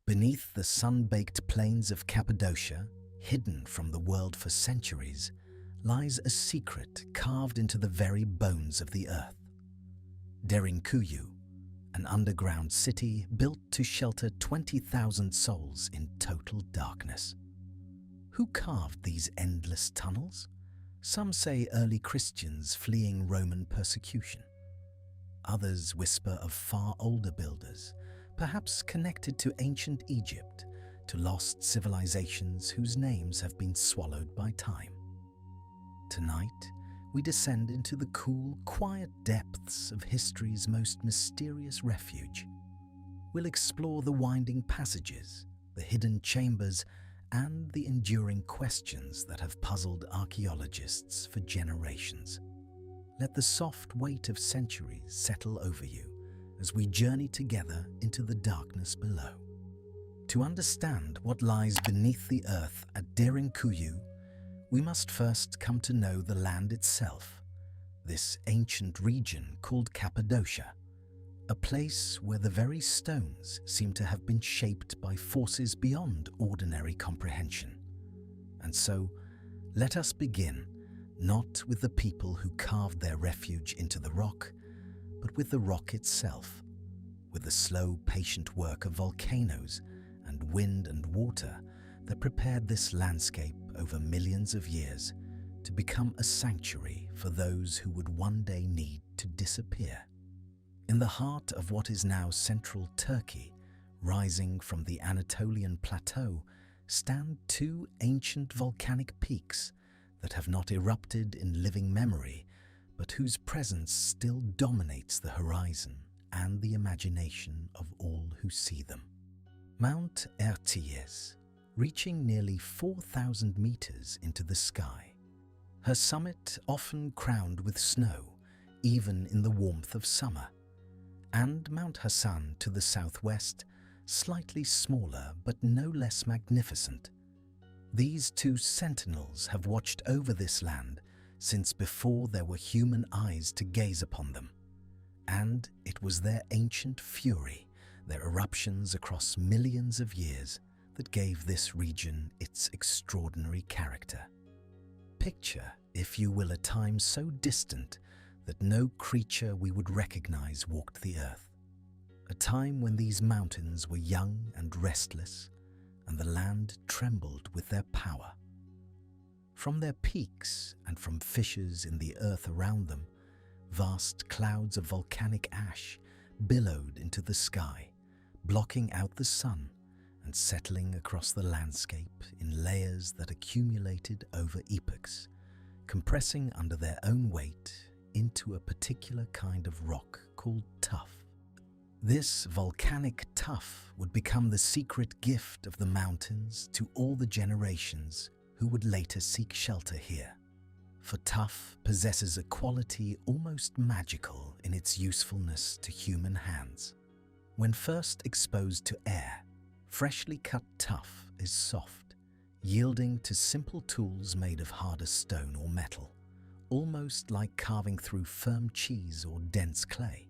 Beneath the sun-baked plains of Cappadocia, hidden from the world for centuries, lies a secret carved into the very bones of the earth. Derinkuyu, an underground city built to shelter 20,000 souls in total darkness. Who carved these endless tunnels? Some say early Christians fleeing Roman persecution. Others whisper of far older builders, perhaps connected to ancient Egypt, to lost civilizations whose names have been swallowed by time. Tonight, we descend into the cool, quiet depths of history's most mysterious refuge. We'll explore the winding passages, the hidden chambers, and the enduring questions that have puzzled archaeologists for generations. Let the soft weight of centuries settle over you as we journey together into the darkness below. To understand what lies beneath the earth at Derinkuyu, we must first come to know the land itself, this ancient region called Cappadocia, a place where the very stones seem to have been shaped by forces beyond ordinary comprehension. And so, let us begin, not with the people who carved their refuge into the rock, but with the rock itself, with the slow, patient work of volcanoes and wind and water that prepared this landscape over millions of years to become a sanctuary for those who would one day need to disappear. In the heart of what is now central Turkey, rising from the Anatolian plateau, stand two ancient volcanic peaks that have not erupted in living memory, but whose presence still dominates the horizon and the imagination of all who see them. Mount Erciyes, reaching nearly 4,000 meters into the sky, her summit often crowned with snow, even in the warmth of summer, and Mount Hassan to the southwest, slightly smaller but no less magnificent. These two sentinels have watched over this land since before there were human eyes to gaze upon them, and it was their ancient fury, their eruptions across millions of years, that gave this region its extraordinary character. Picture, if you will, a time so distant that no creature we would recognize walked the earth. A time when these mountains were young and restless, and the land trembled with their power. From their peaks and from fissures in the earth around them, vast clouds of volcanic ash billowed into the sky, blocking out the sun and settling across the landscape in layers that accumulated over epochs, compressing under their own weight into a particular kind of rock called tuff. This volcanic tuff would become the secret gift of the mountains to all the generations who would later seek shelter here. For tuff possesses a quality almost magical in its usefulness to human hands. When first exposed to air, freshly cut tuff is soft, yielding to simple tools made of harder stone or metal, almost like carving through firm cheese or dense clay.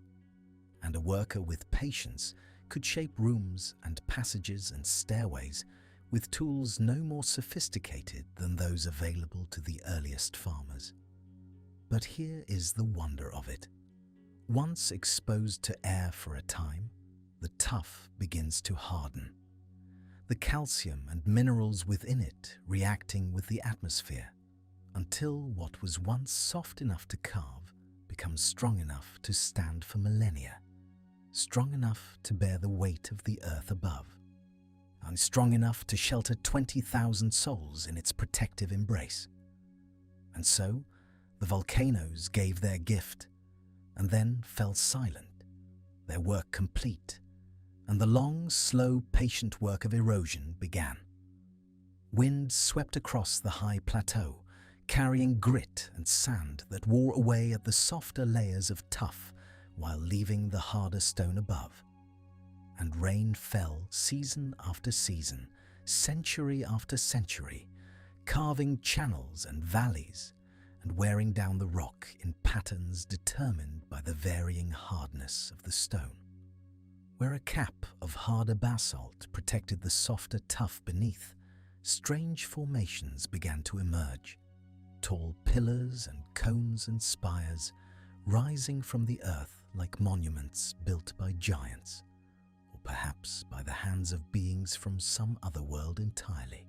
And a worker with patience could shape rooms and passages and stairways with tools no more sophisticated than those available to the earliest farmers. But here is the wonder of it. Once exposed to air for a time, the tuff begins to harden, the calcium and minerals within it reacting with the atmosphere, until what was once soft enough to carve becomes strong enough to stand for millennia, strong enough to bear the weight of the earth above, and strong enough to shelter 20,000 souls in its protective embrace. And so, the volcanoes gave their gift, and then fell silent, their work complete, and the long, slow, patient work of erosion began. Wind swept across the high plateau, carrying grit and sand that wore away at the softer layers of tuff while leaving the harder stone above. And rain fell season after season, century after century, carving channels and valleys and wearing down the rock in patterns determined by the varying hardness of the stone. Where a cap of harder basalt protected the softer tuff beneath, strange formations began to emerge. Tall pillars and cones and spires rising from the earth like monuments built by giants, or perhaps by the hands of beings from some other world entirely.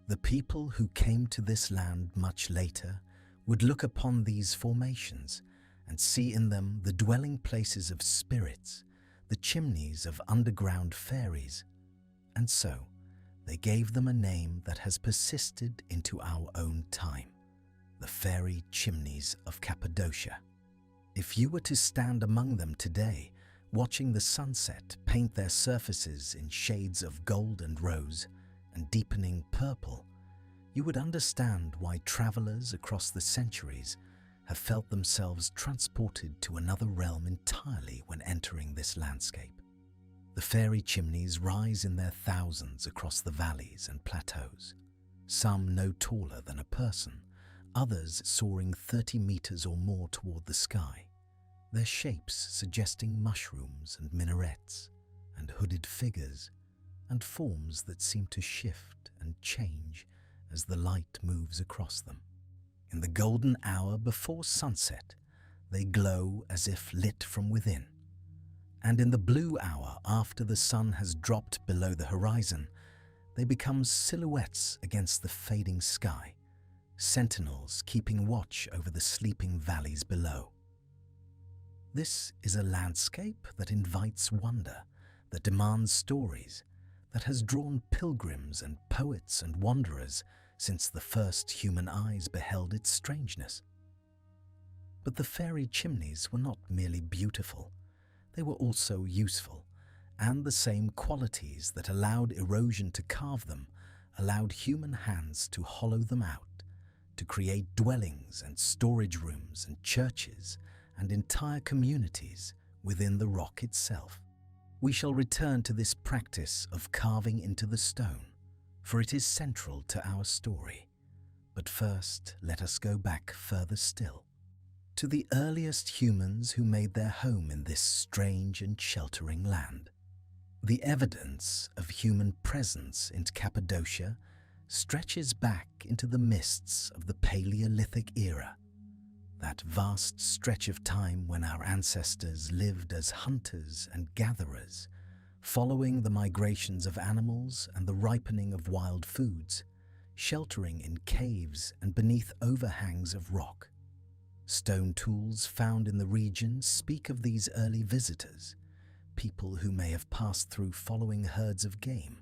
The people who came to this land much later would look upon these formations and see in them the dwelling places of spirits, the chimneys of underground fairies, and so they gave them a name that has persisted into our own time: the fairy chimneys of Cappadocia. If you were to stand among them today, watching the sunset paint their surfaces in shades of gold and rose and deepening purple, you would understand why travelers across the centuries have felt themselves transported to another realm entirely when entering this landscape. The fairy chimneys rise in their thousands across the valleys and plateaus, some no taller than a person, others soaring 30 meters or more toward the sky, their shapes suggesting mushrooms and minarets and hooded figures and forms that seem to shift and change as the light moves across them. In the golden hour before sunset, they glow as if lit from within, and in the blue hour after the sun has dropped below the horizon, they become silhouettes against the fading sky, sentinels keeping watch over the sleeping valleys below. This is a landscape that invites wonder, that demands stories, that has drawn pilgrims and poets and wanderers since the first human eyes beheld its strangeness. But the fairy chimneys were not merely beautiful, they were also useful, and the same qualities that allowed erosion to carve them allowed human hands to hollow them out, to create dwellings and storage rooms and churches and entire communities within the rock itself. We shall return to this practice of carving into the stone, for it is central to our story. But first, let us go back further still, to the earliest humans who made their home in this strange and sheltering land. The evidence of human presence in Cappadocia stretches back into the mists of the Paleolithic era, that vast stretch of time when our ancestors lived as hunters and gatherers, following the migrations of animals and the ripening of wild foods, sheltering in caves and beneath overhangs of rock. Stone tools found in the region speak of these early visitors, people who may have passed through following herds of game,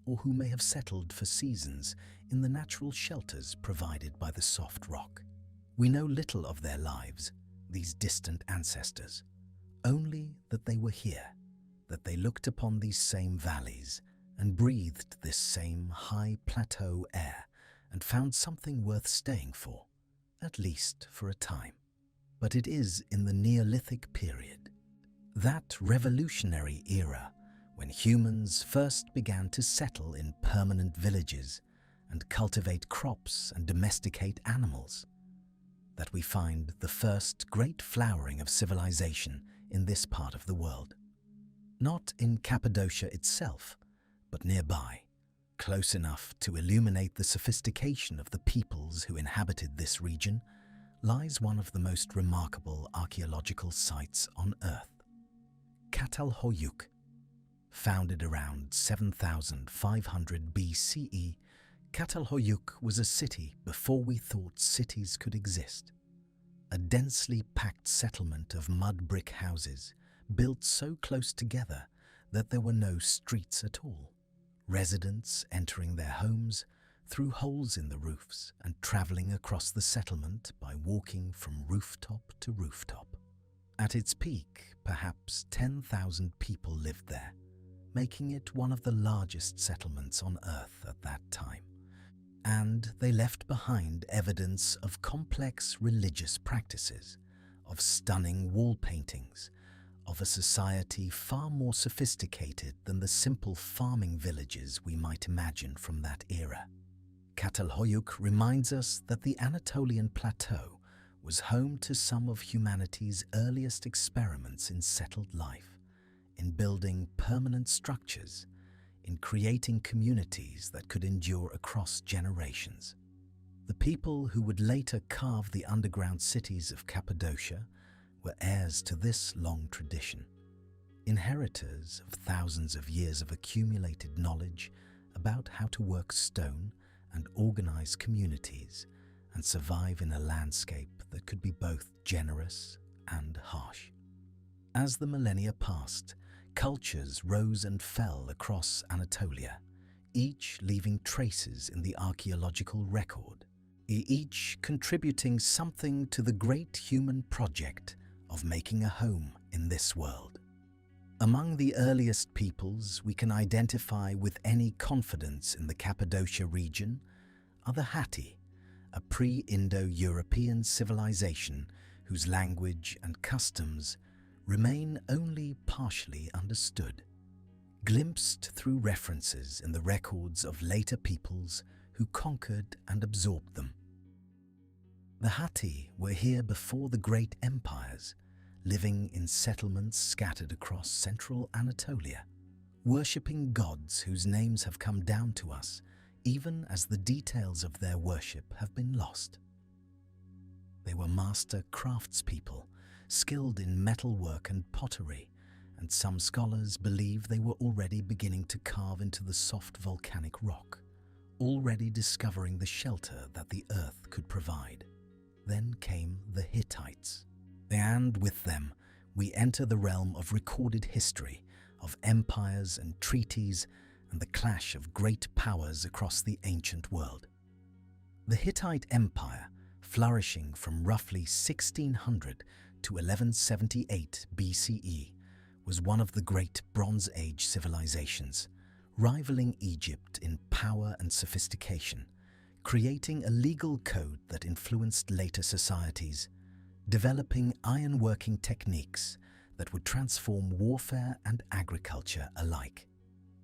or who may have settled for seasons in the natural shelters provided by the soft rock. We know little of their lives, these distant ancestors, only that they were here, that they looked upon these same valleys and breathed this same high plateau air and found something worth staying for, at least for a time. But it is in the Neolithic period, that revolutionary era when humans first began to settle in permanent villages and cultivate crops and domesticate animals, that we find the first great flowering of civilization in this part of the world. Not in Cappadocia itself, but nearby, close enough to illuminate the sophistication of the peoples who inhabited this region, lies one of the most remarkable archaeological sites on Earth. Çatalhöyük. Founded around 7500 BCE, Çatalhöyük was a city before we thought cities could exist. A densely packed settlement of mud brick houses, built so close together that there were no streets at all. Residents entering their homes through holes in the roofs and traveling across the settlement by walking from rooftop to rooftop. At its peak, perhaps 10,000 people lived there, making it one of the largest settlements on Earth at that time. And they left behind evidence of complex religious practices, of stunning wall paintings, of a society far more sophisticated than the simple farming villages we might imagine from that era. Çatalhöyük reminds us that the Anatolian plateau was home to some of humanity's earliest experiments in settled life, in building permanent structures, in creating communities that could endure across generations. The people who would later carve the underground cities of Cappadocia were heirs to this long tradition, inheritors of thousands of years of accumulated knowledge about how to work stone and organize communities and survive in a landscape that could be both generous and harsh. As the millennia passed, cultures rose and fell across Anatolia, each leaving traces in the archaeological record, each contributing something to the great human project of making a home in this world. Among the earliest peoples we can identify with any confidence in the Cappadocia region are the Hatti, a pre-Indo-European civilization whose language and customs remain only partially understood, glimpsed through references in the records of later peoples who conquered and absorbed them. The Hatti were here before the great empires, living in settlements scattered across central Anatolia, worshipping gods whose names have come down to us even as the details of their worship have been lost. They were master craftspeople, skilled in metalwork and pottery, and some scholars believe they were already beginning to carve into the soft volcanic rock, already discovering the shelter that the earth could provide. Then came the Hittites, and with them we enter the realm of recorded history, of empires and treaties, and the clash of great powers across the ancient world. The Hittite Empire, flourishing from roughly 1600 to 1178 BCE, was one of the great Bronze Age civilizations, rivaling Egypt in power and sophistication, creating a legal code that influenced later societies, developing ironworking techniques that would transform warfare and agriculture alike.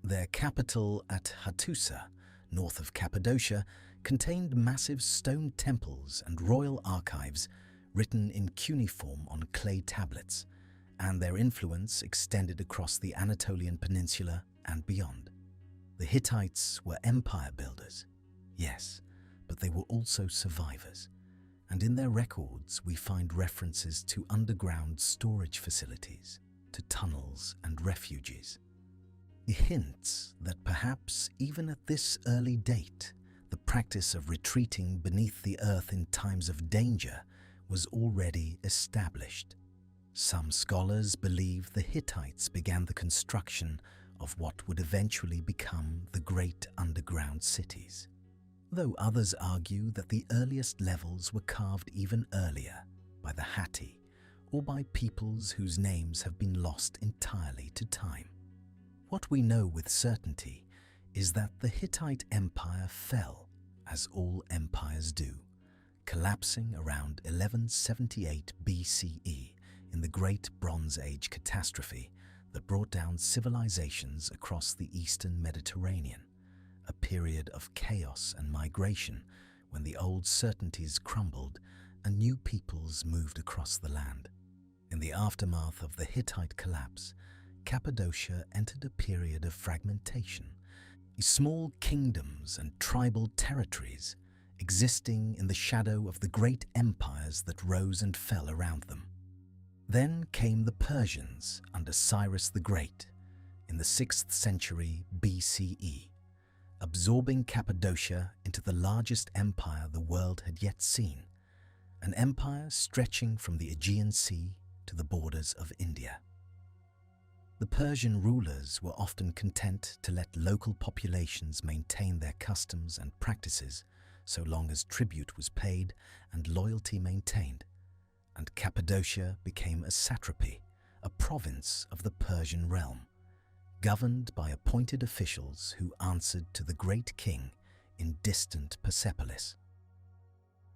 Their capital at Hattusa, north of Cappadocia, contained massive stone temples and royal archives written in cuneiform on clay tablets, and their influence extended across the Anatolian peninsula and beyond. The Hittites were empire builders, yes, but they were also survivors, and in their records we find references to underground storage facilities, to tunnels and refuges. Hints that perhaps even at this early date, the practice of retreating beneath the earth in times of danger was already established. Some scholars believe the Hittites began the construction of what would eventually become the great underground cities, though others argue that the earliest levels were carved even earlier by the Hatti or by peoples whose names have been lost entirely to time. What we know with certainty is that the Hittite Empire fell, as all empires do, collapsing around 1178 BCE in the Great Bronze Age catastrophe that brought down civilizations across the eastern Mediterranean, a period of chaos and migration when the old certainties crumbled and new peoples moved across the land. In the aftermath of the Hittite collapse, Cappadocia entered a period of fragmentation, small kingdoms and tribal territories existing in the shadow of the great empires that rose and fell around them. Then came the Persians under Cyrus the Great in the 6th century BCE, absorbing Cappadocia into the largest empire the world had yet seen, an empire stretching from the Aegean Sea to the borders of India. The Persian rulers were often content to let local populations maintain their customs and practices so long as tribute was paid and loyalty maintained, and Cappadocia became a satrapy, a province of the Persian realm, governed by appointed officials who answered to the great king in distant Persepolis.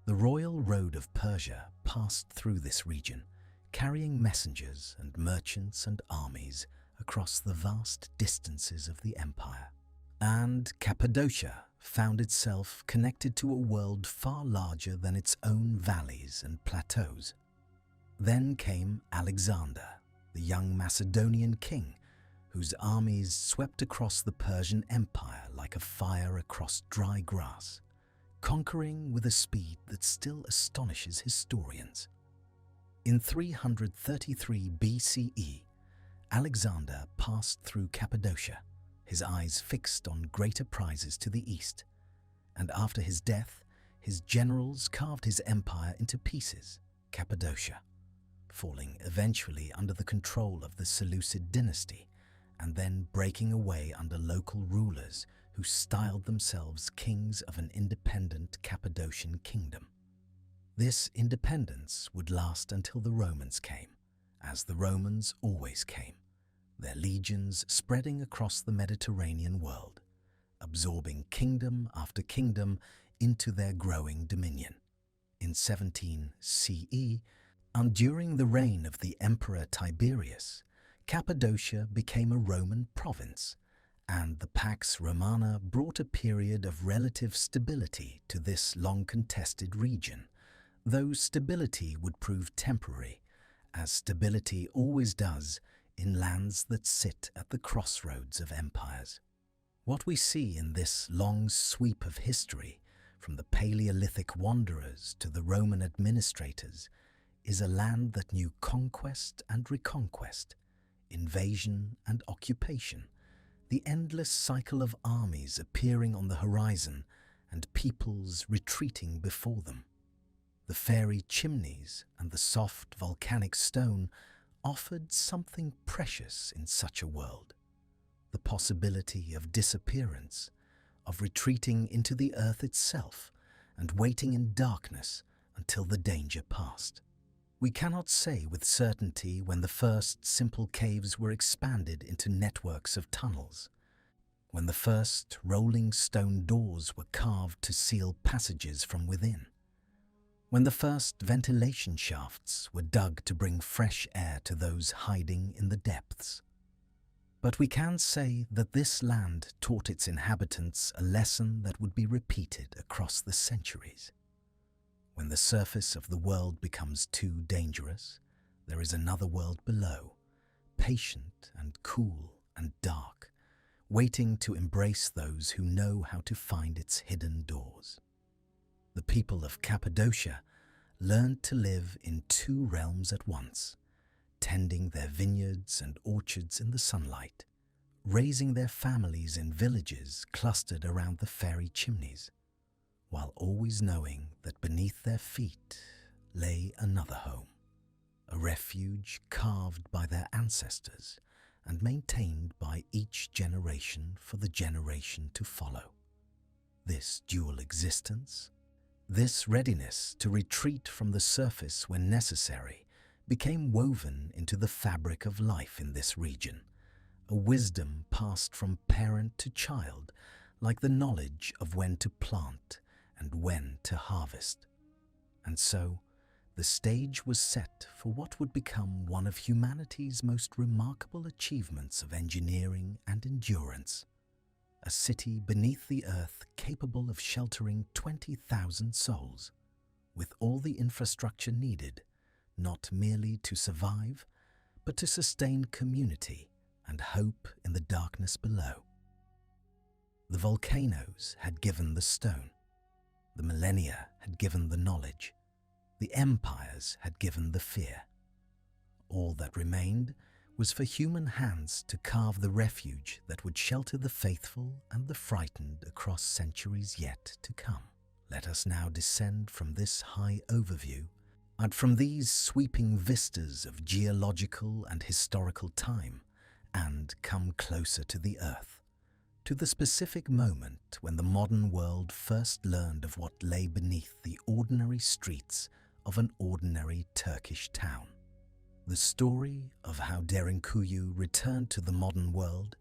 The royal road of Persia passed through this region, carrying messengers and merchants and armies across the vast distances of the empire. And Cappadocia found itself connected to a world far larger than its own valleys and plateaus. Then came Alexander, the young Macedonian king, whose armies swept across the Persian Empire like a fire across dry grass, conquering with a speed that still astonishes historians. In 333 BCE, Alexander passed through Cappadocia, his eyes fixed on greater prizes to the east, and after his death, his generals carved his empire into pieces, Cappadocia, falling eventually under the control of the Seleucid dynasty and then breaking away under local rulers who styled themselves kings of an independent Cappadocian kingdom. This independence would last until the Romans came, as the Romans always came, their legions spreading across the Mediterranean world, absorbing kingdom after kingdom into their growing dominion. In 17 CE, and during the reign of the Emperor Tiberius, Cappadocia became a Roman province, and the Pax Romana brought a period of relative stability to this long-contested region, though stability would prove temporary, as stability always does in lands that sit at the crossroads of empires. What we see in this long sweep of history, from the Paleolithic wanderers to the Roman administrators, is a land that knew conquest and reconquest, invasion and occupation, the endless cycle of armies appearing on the horizon and peoples retreating before them. The fairy chimneys and the soft volcanic stone offered something precious in such a world: the possibility of disappearance, of retreating into the earth itself and waiting in darkness until the danger passed. We cannot say with certainty when the first simple caves were expanded into networks of tunnels, when the first rolling stone doors were carved to seal passages from within, when the first ventilation shafts were dug to bring fresh air to those hiding in the depths. But we can say that this land taught its inhabitants a lesson that would be repeated across the centuries. When the surface of the world becomes too dangerous, there is another world below, patient and cool and dark, waiting to embrace those who know how to find its hidden doors. The people of Cappadocia learned to live in two realms at once, tending their vineyards and orchards in the sunlight, raising their families in villages clustered around the fairy chimneys, while always knowing that beneath their feet lay another home, a refuge carved by their ancestors and maintained by each generation for the generation to follow. This dual existence, this readiness to retreat from the surface when necessary, became woven into the fabric of life in this region, a wisdom passed from parent to child, like the knowledge of when to plant and when to harvest. And so, the stage was set for what would become one of humanity's most remarkable achievements of engineering and endurance, a city beneath the earth capable of sheltering 20,000 souls, with all the infrastructure needed, not merely to survive, but to sustain community and hope in the darkness below. The volcanoes had given the stone. The millennia had given the knowledge. The empires had given the fear. All that remained was for human hands to carve the refuge that would shelter the faithful and the frightened across centuries yet to come. Let us now descend from this high overview and from these sweeping vistas of geological and historical time and come closer to the earth, to the specific moment when the modern world first learned of what lay beneath the ordinary streets of an ordinary Turkish town. The story of how Derinkuyu returned to the modern world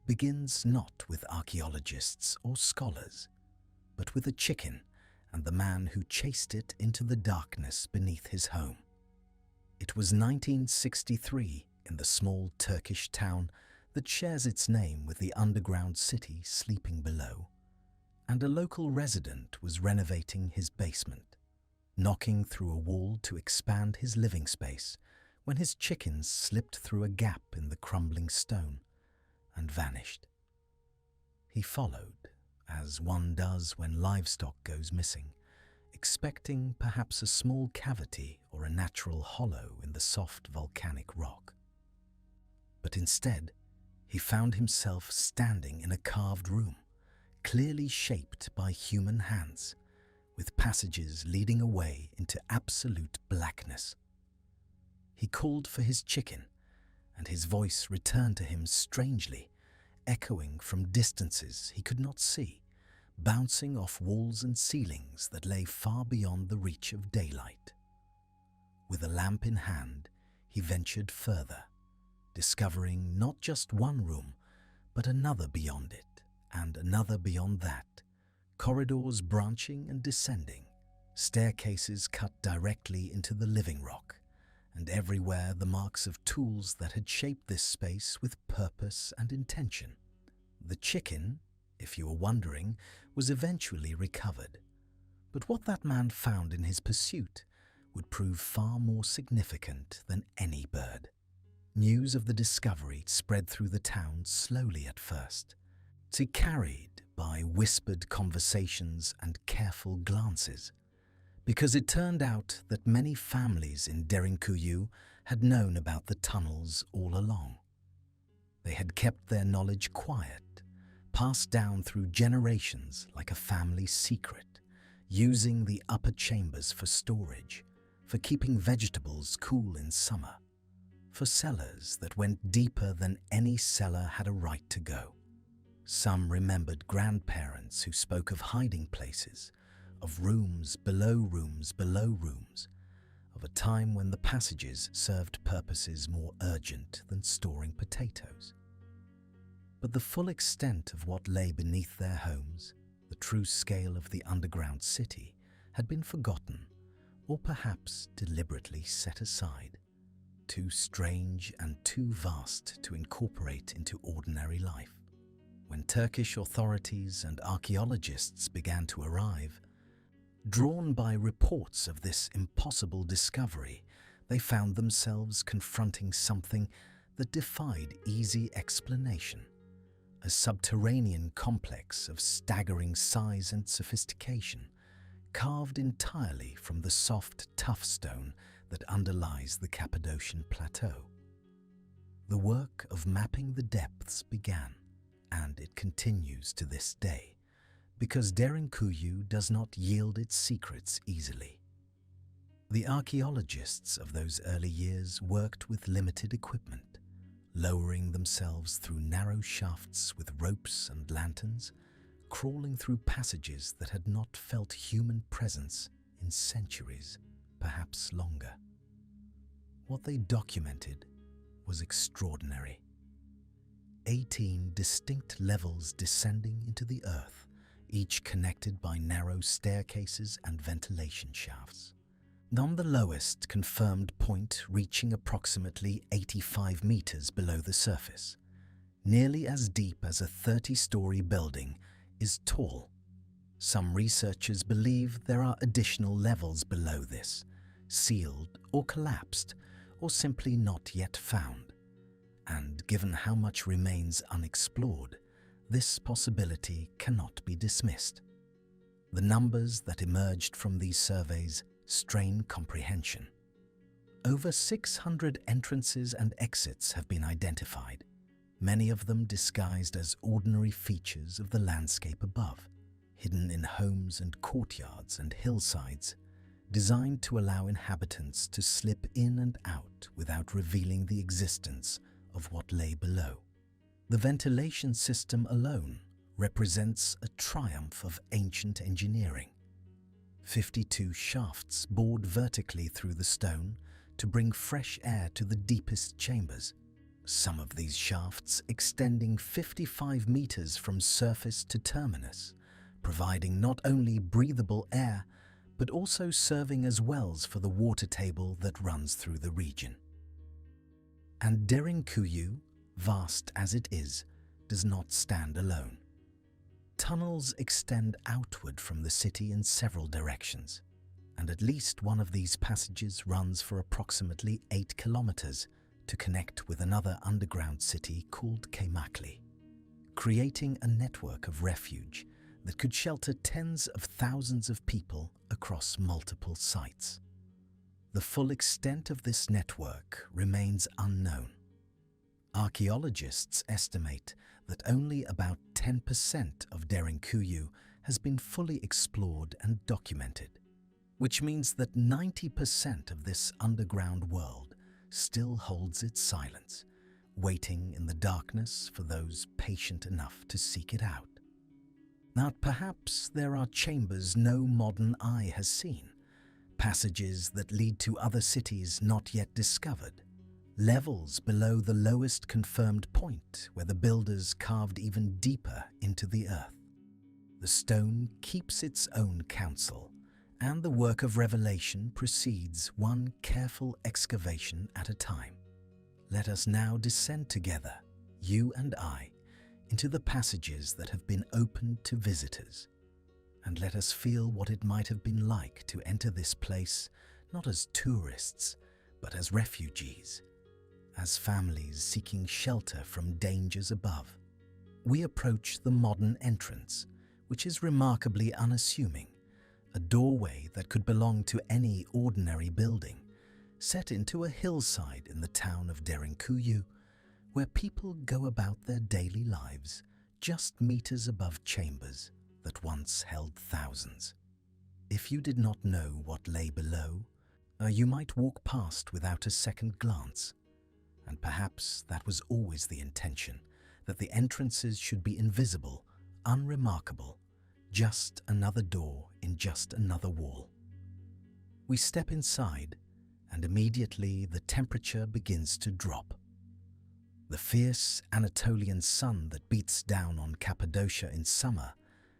begins not with archaeologists or scholars, but with a chicken and the man who chased it into the darkness beneath his home. It was 1963 in the small Turkish town that shares its name with the underground city sleeping below, and a local resident was renovating his basement, knocking through a wall to expand his living space when his chickens slipped through a gap in the crumbling stone and vanished. He followed, as one does when livestock goes missing, expecting perhaps a small cavity or a natural hollow in the soft volcanic rock. But instead, he found himself standing in a carved room, clearly shaped by human hands, with passages leading away into absolute blackness. He called for his chicken, and his voice returned to him strangely, echoing from distances he could not see, bouncing off walls and ceilings that lay far beyond the reach of daylight. With a lamp in hand, he ventured further, discovering not just one room, but another beyond it, and another beyond that, corridors branching and descending, staircases cut directly into the living rock, and everywhere the marks of tools that had shaped this space with purpose and intention. The chicken, if you were wondering, was eventually recovered. But what that man found in his pursuit would prove far more significant than any bird. News of the discovery spread through the town slowly at first, carried by whispered conversations and careful glances, because it turned out that many families in Derinkuyu had known about the tunnels all along. They had kept their knowledge quiet, passed down through generations like a family secret, using the upper chambers for storage, for keeping vegetables cool in summer, for cellars that went deeper than any cellar had a right to go. Some remembered grandparents who spoke of hiding places, of rooms below rooms below rooms, of a time when the passages served purposes more urgent than storing potatoes. But the full extent of what lay beneath their homes, the true scale of the underground city, had been forgotten, or perhaps deliberately set aside, too strange and too vast to incorporate into ordinary life. When Turkish authorities and archaeologists began to arrive, drawn by reports of this impossible discovery, they found themselves confronting something that defied easy explanation. A subterranean complex of staggering size and sophistication, carved entirely from the soft, tough stone that underlies the Cappadocian Plateau. The work of mapping the depths began, and it continues to this day, because Derinkuyu does not yield its secrets easily. The archaeologists of those early years worked with limited equipment, lowering themselves through narrow shafts with ropes and lanterns, crawling through passages that had not felt human presence in centuries, perhaps longer. What they documented was extraordinary. 18 distinct levels descending into the earth, each connected by narrow staircases and ventilation shafts. On the lowest confirmed point reaching approximately 85 meters below the surface, nearly as deep as a 30-story building, is tall. Some researchers believe there are additional levels below this, sealed or collapsed, or simply not yet found. And given how much remains unexplored, this possibility cannot be dismissed. The numbers that emerged from these surveys strain comprehension. Over 600 entrances and exits have been identified, many of them disguised as ordinary features of the landscape above, hidden in homes and courtyards and hillsides, designed to allow inhabitants to slip in and out without revealing the existence of what lay below. The ventilation system alone represents a triumph of ancient engineering. 52 shafts bored vertically through the stone to bring fresh air to the deepest chambers, some of these shafts extending 55 meters from surface to terminus, providing not only breathable air, but also serving as wells for the water table that runs through the region. And Derinkuyu, vast as it is, does not stand alone. Tunnels extend outward from the city in several directions, and at least one of these passages runs for approximately 8 kilometers to connect with another underground city called Kaymakli. creating a network of refuge that could shelter tens of thousands of people across multiple sites. The full extent of this network remains unknown. Archaeologists estimate that only about 10% of Derinkuyu has been fully explored and documented, which means that 90% of this underground world still holds its silence, waiting in the darkness for those patient enough to seek it out. Now, perhaps there are chambers no modern eye has seen, passages that lead to other cities not yet discovered, levels below the lowest confirmed point where the builders carved even deeper into the earth. The stone keeps its own counsel, and the work of revelation proceeds one careful excavation at a time. Let us now descend together, you and I, into the passages that have been opened to visitors, and let us feel what it might have been like to enter this place not as tourists, but as refugees, as families seeking shelter from dangers above. We approach the modern entrance, which is remarkably unassuming, a doorway that could belong to any ordinary building, set into a hillside in the town of Derinkuyu, where people go about their daily lives just meters above chambers that once held thousands. If you did not know what lay below, you might walk past without a second glance, and perhaps that was always the intention, that the entrances should be invisible, unremarkable, just another door in just another wall. We step inside, and immediately the temperature begins to drop. The fierce Anatolian sun that beats down on Cappadocia in summer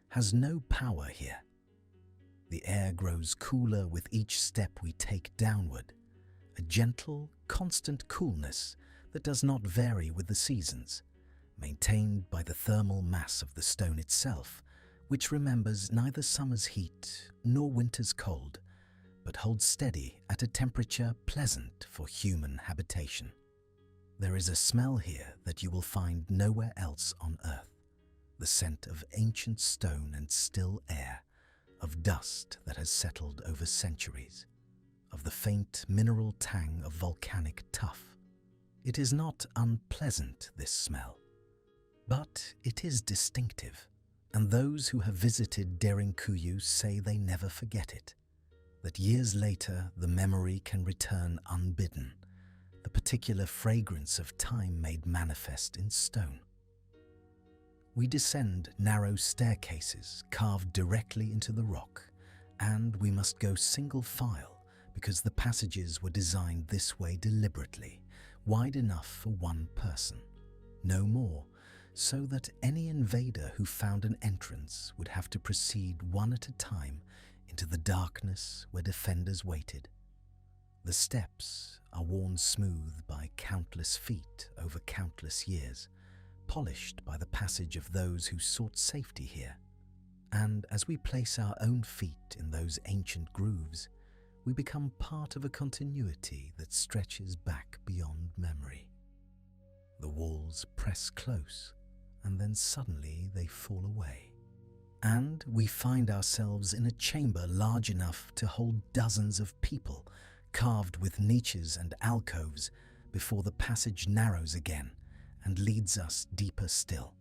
has no power here. The air grows cooler with each step we take downward, a gentle, constant coolness that does not vary with the seasons, maintained by the thermal mass of the stone itself, which remembers neither summer's heat nor winter's cold, but holds steady at a temperature pleasant for human habitation. There is a smell here that you will find nowhere else on earth, the scent of ancient stone and still air, of dust that has settled over centuries, of the faint mineral tang of volcanic tuff. It is not unpleasant, this smell, but it is distinctive, and those who have visited Derinkuyu say they never forget it, that years later the memory can return unbidden, the particular fragrance of time made manifest in stone. We descend narrow staircases carved directly into the rock, and we must go single file because the passages were designed this way deliberately, wide enough for one person, no more, so that any invader who found an entrance would have to proceed one at a time into the darkness where defenders waited. The steps are worn smooth by countless feet over countless years, polished by the passage of those who sought safety here. And as we place our own feet in those ancient grooves, we become part of a continuity that stretches back beyond memory. The walls press close, and then suddenly they fall away. And we find ourselves in a chamber large enough to hold dozens of people, carved with niches and alcoves, before the passage narrows again and leads us deeper still.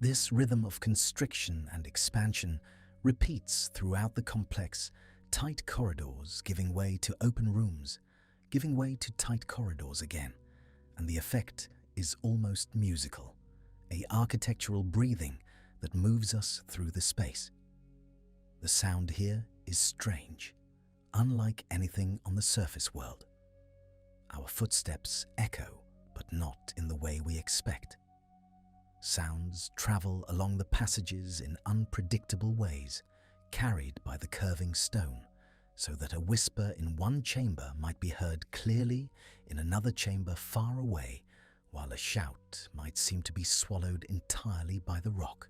This rhythm of constriction and expansion repeats throughout the complex, tight corridors giving way to open rooms, giving way to tight corridors again, and the effect is almost musical, an architectural breathing that moves us through the space. The sound here is strange, unlike anything on the surface world. Our footsteps echo, but not in the way we expect. Sounds travel along the passages in unpredictable ways, carried by the curving stone, so that a whisper in one chamber might be heard clearly in another chamber far away, while a shout might seem to be swallowed entirely by the rock.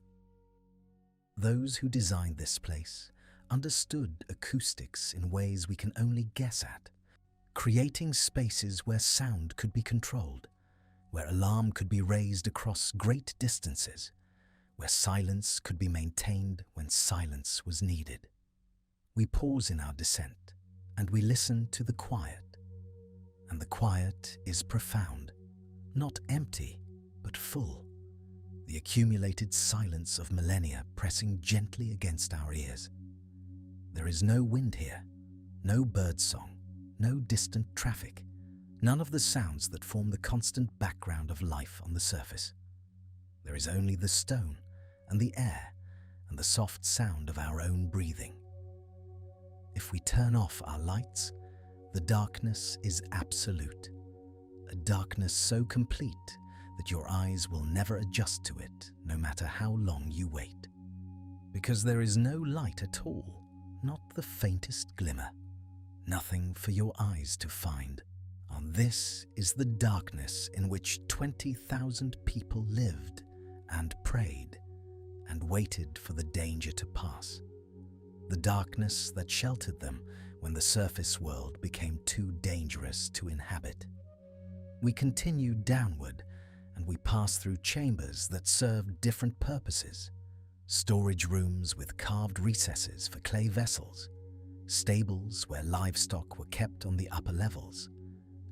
Those who designed this place understood acoustics in ways we can only guess at, creating spaces where sound could be controlled, where alarm could be raised across great distances, where silence could be maintained when silence was needed. We pause in our descent, and we listen to the quiet. And the quiet is profound, not empty, but full. The accumulated silence of millennia pressing gently against our ears. There is no wind here, no birdsong, no distant traffic, none of the sounds that form the constant background of life on the surface. There is only the stone and the air and the soft sound of our own breathing. If we turn off our lights, the darkness is absolute, a darkness so complete that your eyes will never adjust to it, no matter how long you wait. Because there is no light at all, not the faintest glimmer, nothing for your eyes to find. And this is the darkness in which 20,000 people lived and prayed and waited for the danger to pass. The darkness that sheltered them when the surface world became too dangerous to inhabit. We continue downward, and we pass through chambers that served different purposes. Storage rooms with carved recesses for clay vessels, stables where livestock were kept on the upper levels,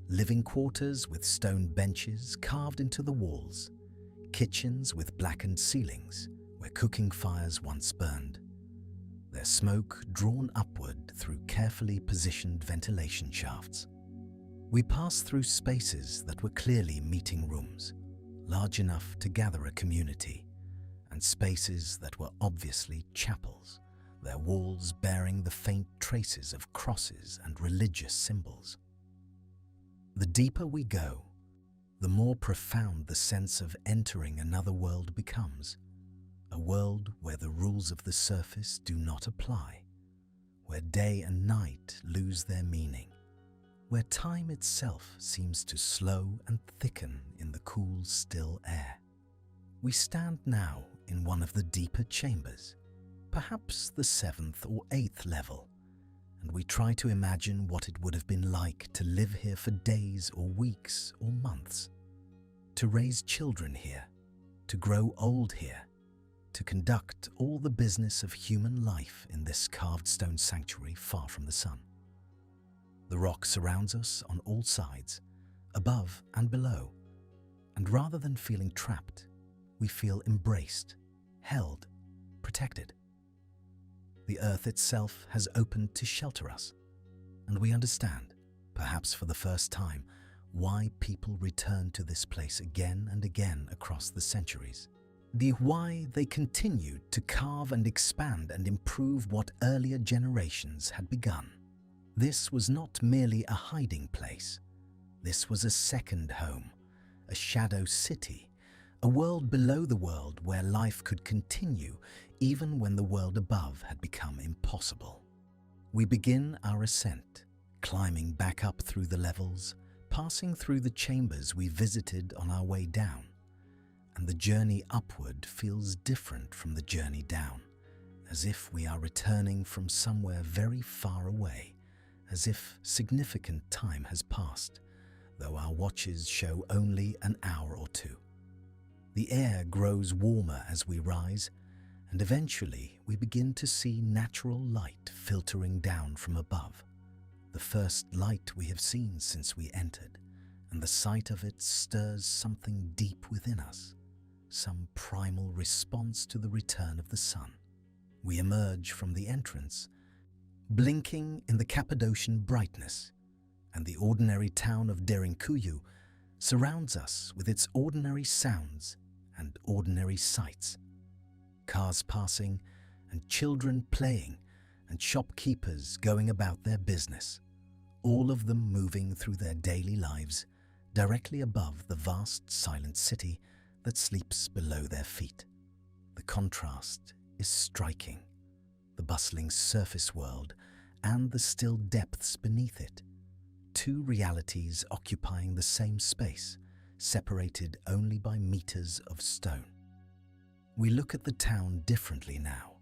living quarters with stone benches carved into the walls, kitchens with blackened ceilings where cooking fires once burned, their smoke drawn upward through carefully positioned ventilation shafts. We pass through spaces that were clearly meeting rooms, large enough to gather a community, and spaces that were obviously chapels, their walls bearing the faint traces of crosses and religious symbols. The deeper we go, the more profound the sense of entering another world becomes, a world where the rules of the surface do not apply, where day and night lose their meaning, where time itself seems to slow and thicken in the cool, still air. We stand now in one of the deeper chambers, perhaps the 7th or 8th level, and we try to imagine what it would have been like to live here for days or weeks or months, to raise children here, to grow old here, to conduct all the business of human life in this carved stone sanctuary far from the sun. The rock surrounds us on all sides, above and below, and rather than feeling trapped, we feel embraced, held, protected. The earth itself has opened to shelter us, and we understand, perhaps for the first time, why people return to this place again and again across the centuries. The why they continued to carve and expand and improve what earlier generations had begun. This was not merely a hiding place. This was a second home, a shadow city, a world below the world where life could continue even when the world above had become impossible. We begin our ascent, climbing back up through the levels, passing through the chambers we visited on our way down. And the journey upward feels different from the journey down, as if we are returning from somewhere very far away, as if significant time has passed, though our watches show only an hour or two. The air grows warmer as we rise, and eventually we begin to see natural light filtering down from above, the first light we have seen since we entered, and the sight of it stirs something deep within us, some primal response to the return of the sun. We emerge from the entrance, blinking in the Cappadocian brightness, and the ordinary town of Derinkuyu surrounds us with its ordinary sounds and ordinary sights. Cars passing, and children playing, and shopkeepers going about their business, all of them moving through their daily lives directly above the vast silent city that sleeps below their feet. The contrast is striking. The bustling surface world and the still depths beneath it. Two realities occupying the same space, separated only by meters of stone. We look at the town differently now,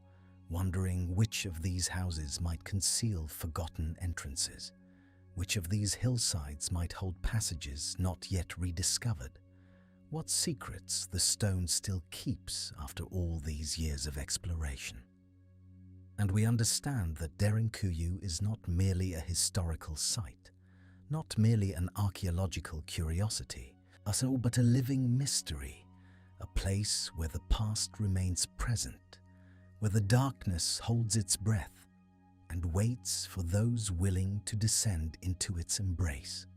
wondering which of these houses might conceal forgotten entrances, which of these hillsides might hold passages not yet rediscovered, What secrets the stone still keeps after all these years of exploration. And we understand that Derinkuyu is not merely a historical site, not merely an archaeological curiosity, but a living mystery, a place where the past remains present, where the darkness holds its breath and waits for those willing to descend into its embrace.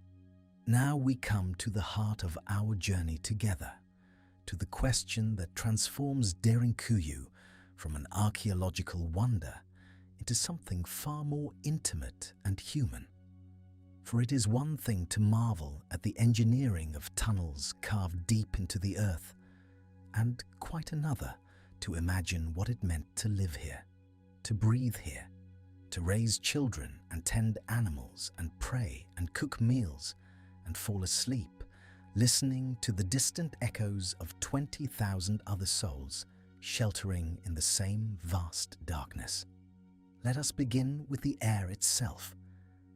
Now we come to the heart of our journey together, to the question that transforms Derinkuyu from an archaeological wonder into something far more intimate and human. For it is one thing to marvel at the engineering of tunnels carved deep into the earth, and quite another to imagine what it meant to live here, to breathe here, to raise children and tend animals and pray and cook meals and fall asleep, listening to the distant echoes of 20,000 other souls sheltering in the same vast darkness. Let us begin with the air itself,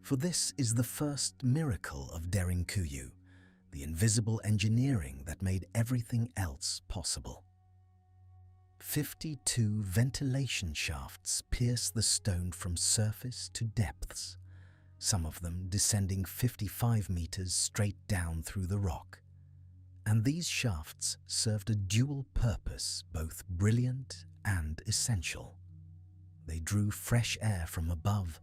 for this is the first miracle of Derinkuyu, the invisible engineering that made everything else possible. 52 ventilation shafts pierce the stone from surface to depths, some of them descending 55 meters straight down through the rock. And these shafts served a dual purpose, both brilliant and essential. They drew fresh air from above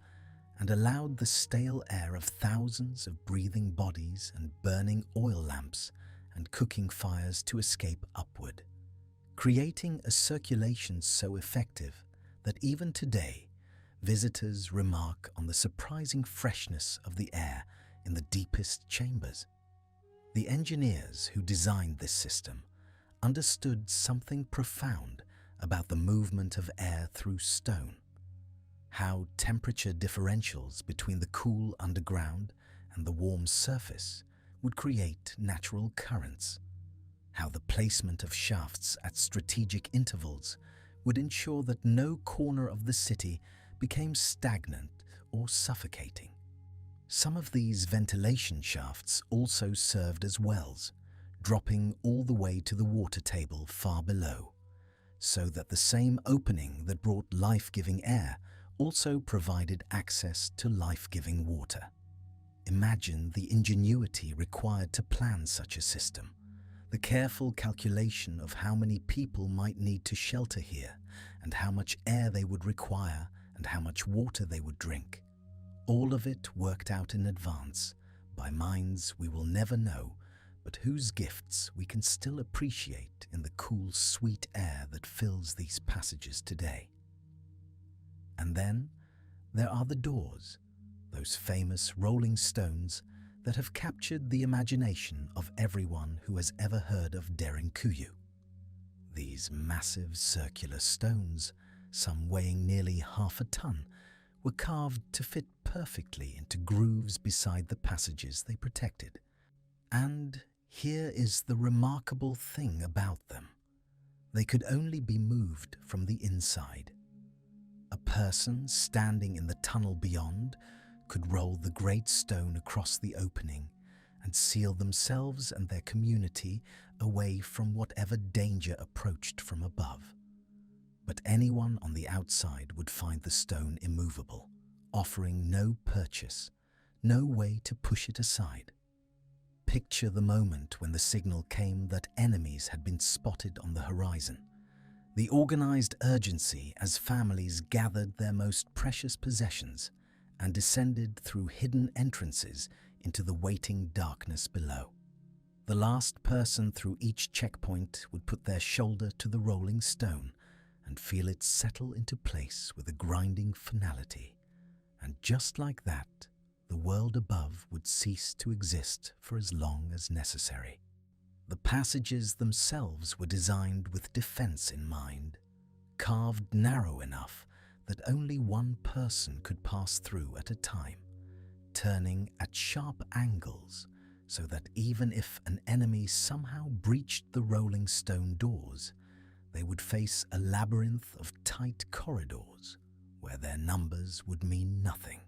and allowed the stale air of thousands of breathing bodies and burning oil lamps and cooking fires to escape upward, creating a circulation so effective that even today, visitors remark on the surprising freshness of the air in the deepest chambers. The engineers who designed this system understood something profound about the movement of air through stone, how temperature differentials between the cool underground and the warm surface would create natural currents, how the placement of shafts at strategic intervals would ensure that no corner of the city became stagnant or suffocating. Some of these ventilation shafts also served as wells, dropping all the way to the water table far below, so that the same opening that brought life-giving air also provided access to life-giving water. Imagine the ingenuity required to plan such a system, the careful calculation of how many people might need to shelter here and how much air they would require and how much water they would drink. All of it worked out in advance by minds we will never know, but whose gifts we can still appreciate in the cool, sweet air that fills these passages today. And then there are the doors, those famous rolling stones that have captured the imagination of everyone who has ever heard of Derinkuyu. These massive circular stones, some weighing nearly half a ton, were carved to fit perfectly into grooves beside the passages they protected. And here is the remarkable thing about them. They could only be moved from the inside. A person standing in the tunnel beyond could roll the great stone across the opening and seal themselves and their community away from whatever danger approached from above. But anyone on the outside would find the stone immovable, offering no purchase, no way to push it aside. Picture the moment when the signal came that enemies had been spotted on the horizon. The organized urgency as families gathered their most precious possessions and descended through hidden entrances into the waiting darkness below. The last person through each checkpoint would put their shoulder to the rolling stone and feel it settle into place with a grinding finality. And just like that, the world above would cease to exist for as long as necessary. The passages themselves were designed with defense in mind, carved narrow enough that only one person could pass through at a time, turning at sharp angles so that even if an enemy somehow breached the rolling stone doors, they would face a labyrinth of tight corridors where their numbers would mean nothing.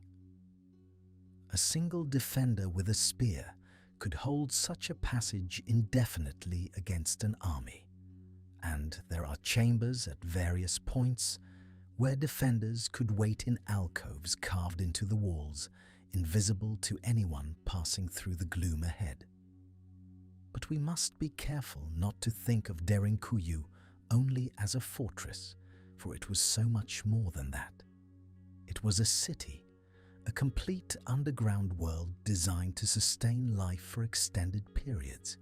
A single defender with a spear could hold such a passage indefinitely against an army, and there are chambers at various points where defenders could wait in alcoves carved into the walls, invisible to anyone passing through the gloom ahead. But we must be careful not to think of Derinkuyu only as a fortress, for it was so much more than that. It was a city, a complete underground world designed to sustain life for extended periods,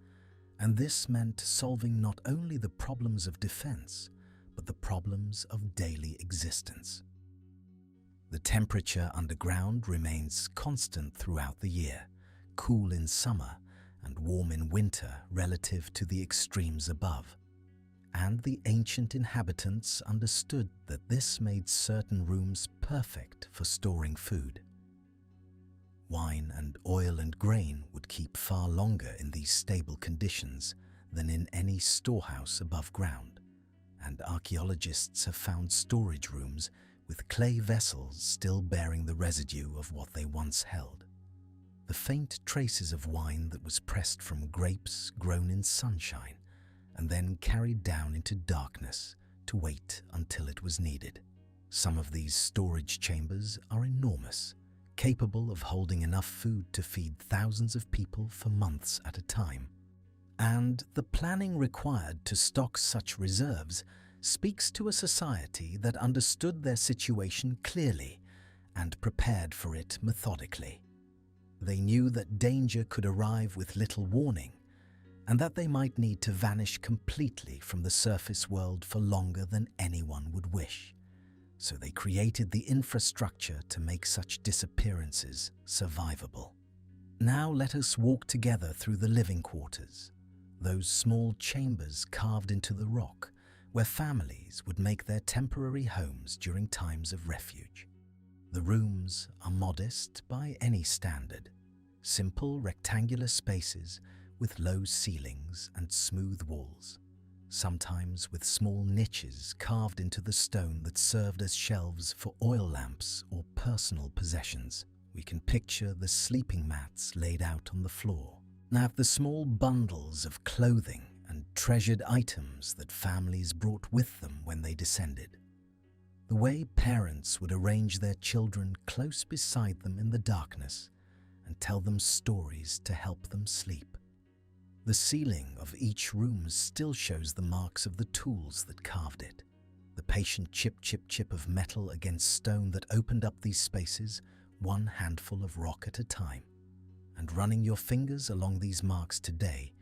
and this meant solving not only the problems of defense, but the problems of daily existence. The temperature underground remains constant throughout the year, cool in summer and warm in winter relative to the extremes above. And the ancient inhabitants understood that this made certain rooms perfect for storing food. Wine and oil and grain would keep far longer in these stable conditions than in any storehouse above ground, and archaeologists have found storage rooms with clay vessels still bearing the residue of what they once held. The faint traces of wine that was pressed from grapes grown in sunshine and then carried down into darkness to wait until it was needed. Some of these storage chambers are enormous, capable of holding enough food to feed thousands of people for months at a time. And the planning required to stock such reserves speaks to a society that understood their situation clearly and prepared for it methodically. They knew that danger could arrive with little warning, and that they might need to vanish completely from the surface world for longer than anyone would wish. So they created the infrastructure to make such disappearances survivable. Now let us walk together through the living quarters, those small chambers carved into the rock where families would make their temporary homes during times of refuge. The rooms are modest by any standard, simple rectangular spaces with low ceilings and smooth walls, sometimes with small niches carved into the stone that served as shelves for oil lamps or personal possessions. We can picture the sleeping mats laid out on the floor. Now the small bundles of clothing and treasured items that families brought with them when they descended. The way parents would arrange their children close beside them in the darkness and tell them stories to help them sleep. The ceiling of each room still shows the marks of the tools that carved it. The patient chip of metal against stone that opened up these spaces, one handful of rock at a time. And running your fingers along these marks today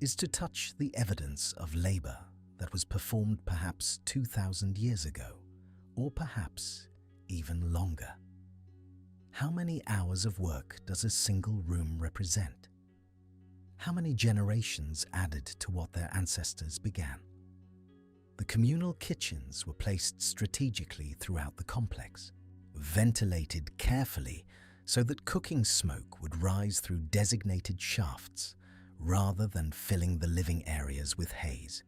is to touch the evidence of labor that was performed perhaps 2,000 years ago, or perhaps even longer. How many hours of work does a single room represent? How many generations added to what their ancestors began? The communal kitchens were placed strategically throughout the complex, ventilated carefully so that cooking smoke would rise through designated shafts rather than filling the living areas with haze.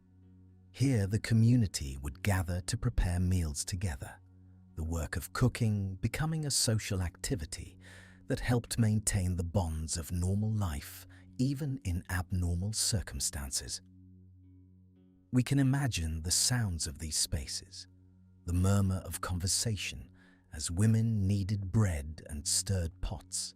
Here the community would gather to prepare meals together, the work of cooking becoming a social activity that helped maintain the bonds of normal life even in abnormal circumstances. We can imagine the sounds of these spaces, the murmur of conversation as women kneaded bread and stirred pots,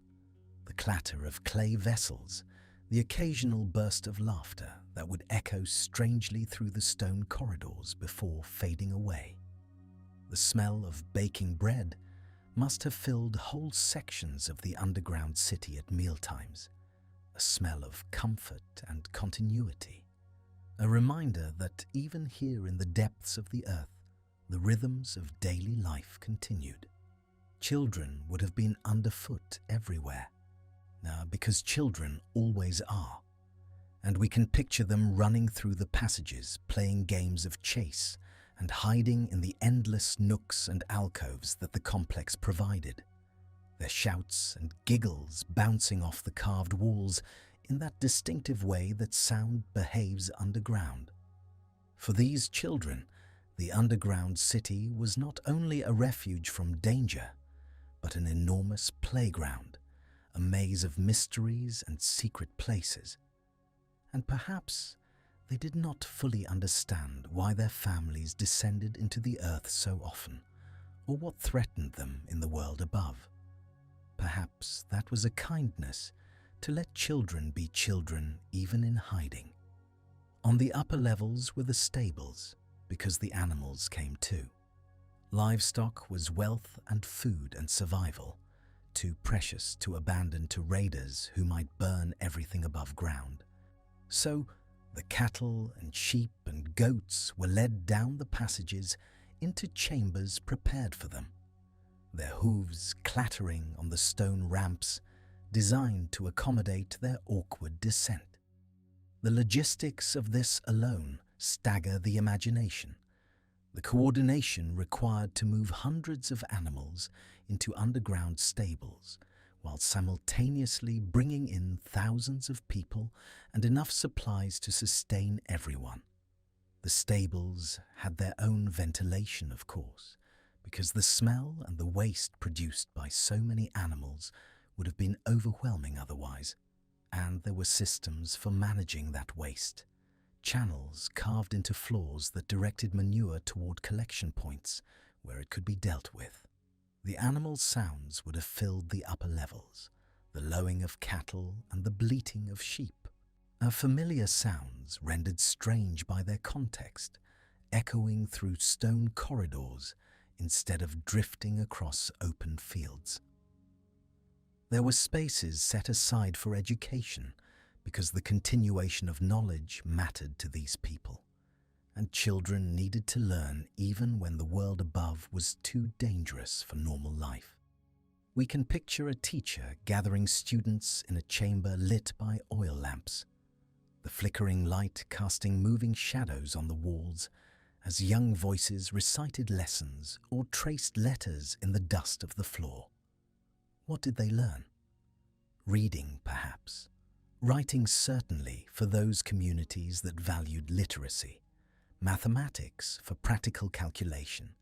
the clatter of clay vessels, the occasional burst of laughter that would echo strangely through the stone corridors before fading away. The smell of baking bread must have filled whole sections of the underground city at mealtimes, a smell of comfort and continuity, a reminder that even here in the depths of the earth, the rhythms of daily life continued. Children would have been underfoot everywhere, because children always are, and we can picture them running through the passages, playing games of chase and hiding in the endless nooks and alcoves that the complex provided, their shouts and giggles bouncing off the carved walls in that distinctive way that sound behaves underground. For these children, the underground city was not only a refuge from danger, but an enormous playground, a maze of mysteries and secret places. And perhaps they did not fully understand why their families descended into the earth so often, or what threatened them in the world above. Perhaps that was a kindness to let children be children even in hiding. On the upper levels were the stables, because the animals came too. Livestock was wealth and food and survival, too precious to abandon to raiders who might burn everything above ground. So the cattle and sheep and goats were led down the passages into chambers prepared for them, their hooves clattering on the stone ramps designed to accommodate their awkward descent. The logistics of this alone stagger the imagination. The coordination required to move hundreds of animals into underground stables, while simultaneously bringing in thousands of people and enough supplies to sustain everyone. The stables had their own ventilation, of course, because the smell and the waste produced by so many animals would have been overwhelming otherwise, and there were systems for managing that waste. Channels carved into floors that directed manure toward collection points where it could be dealt with. The animal sounds would have filled the upper levels, the lowing of cattle and the bleating of sheep. Familiar sounds rendered strange by their context, echoing through stone corridors instead of drifting across open fields. There were spaces set aside for education, because the continuation of knowledge mattered to these people, and children needed to learn even when the world above was too dangerous for normal life. We can picture a teacher gathering students in a chamber lit by oil lamps, the flickering light casting moving shadows on the walls as young voices recited lessons or traced letters in the dust of the floor. What did they learn? Reading, perhaps. Writing, certainly, for those communities that valued literacy. Mathematics for practical calculation.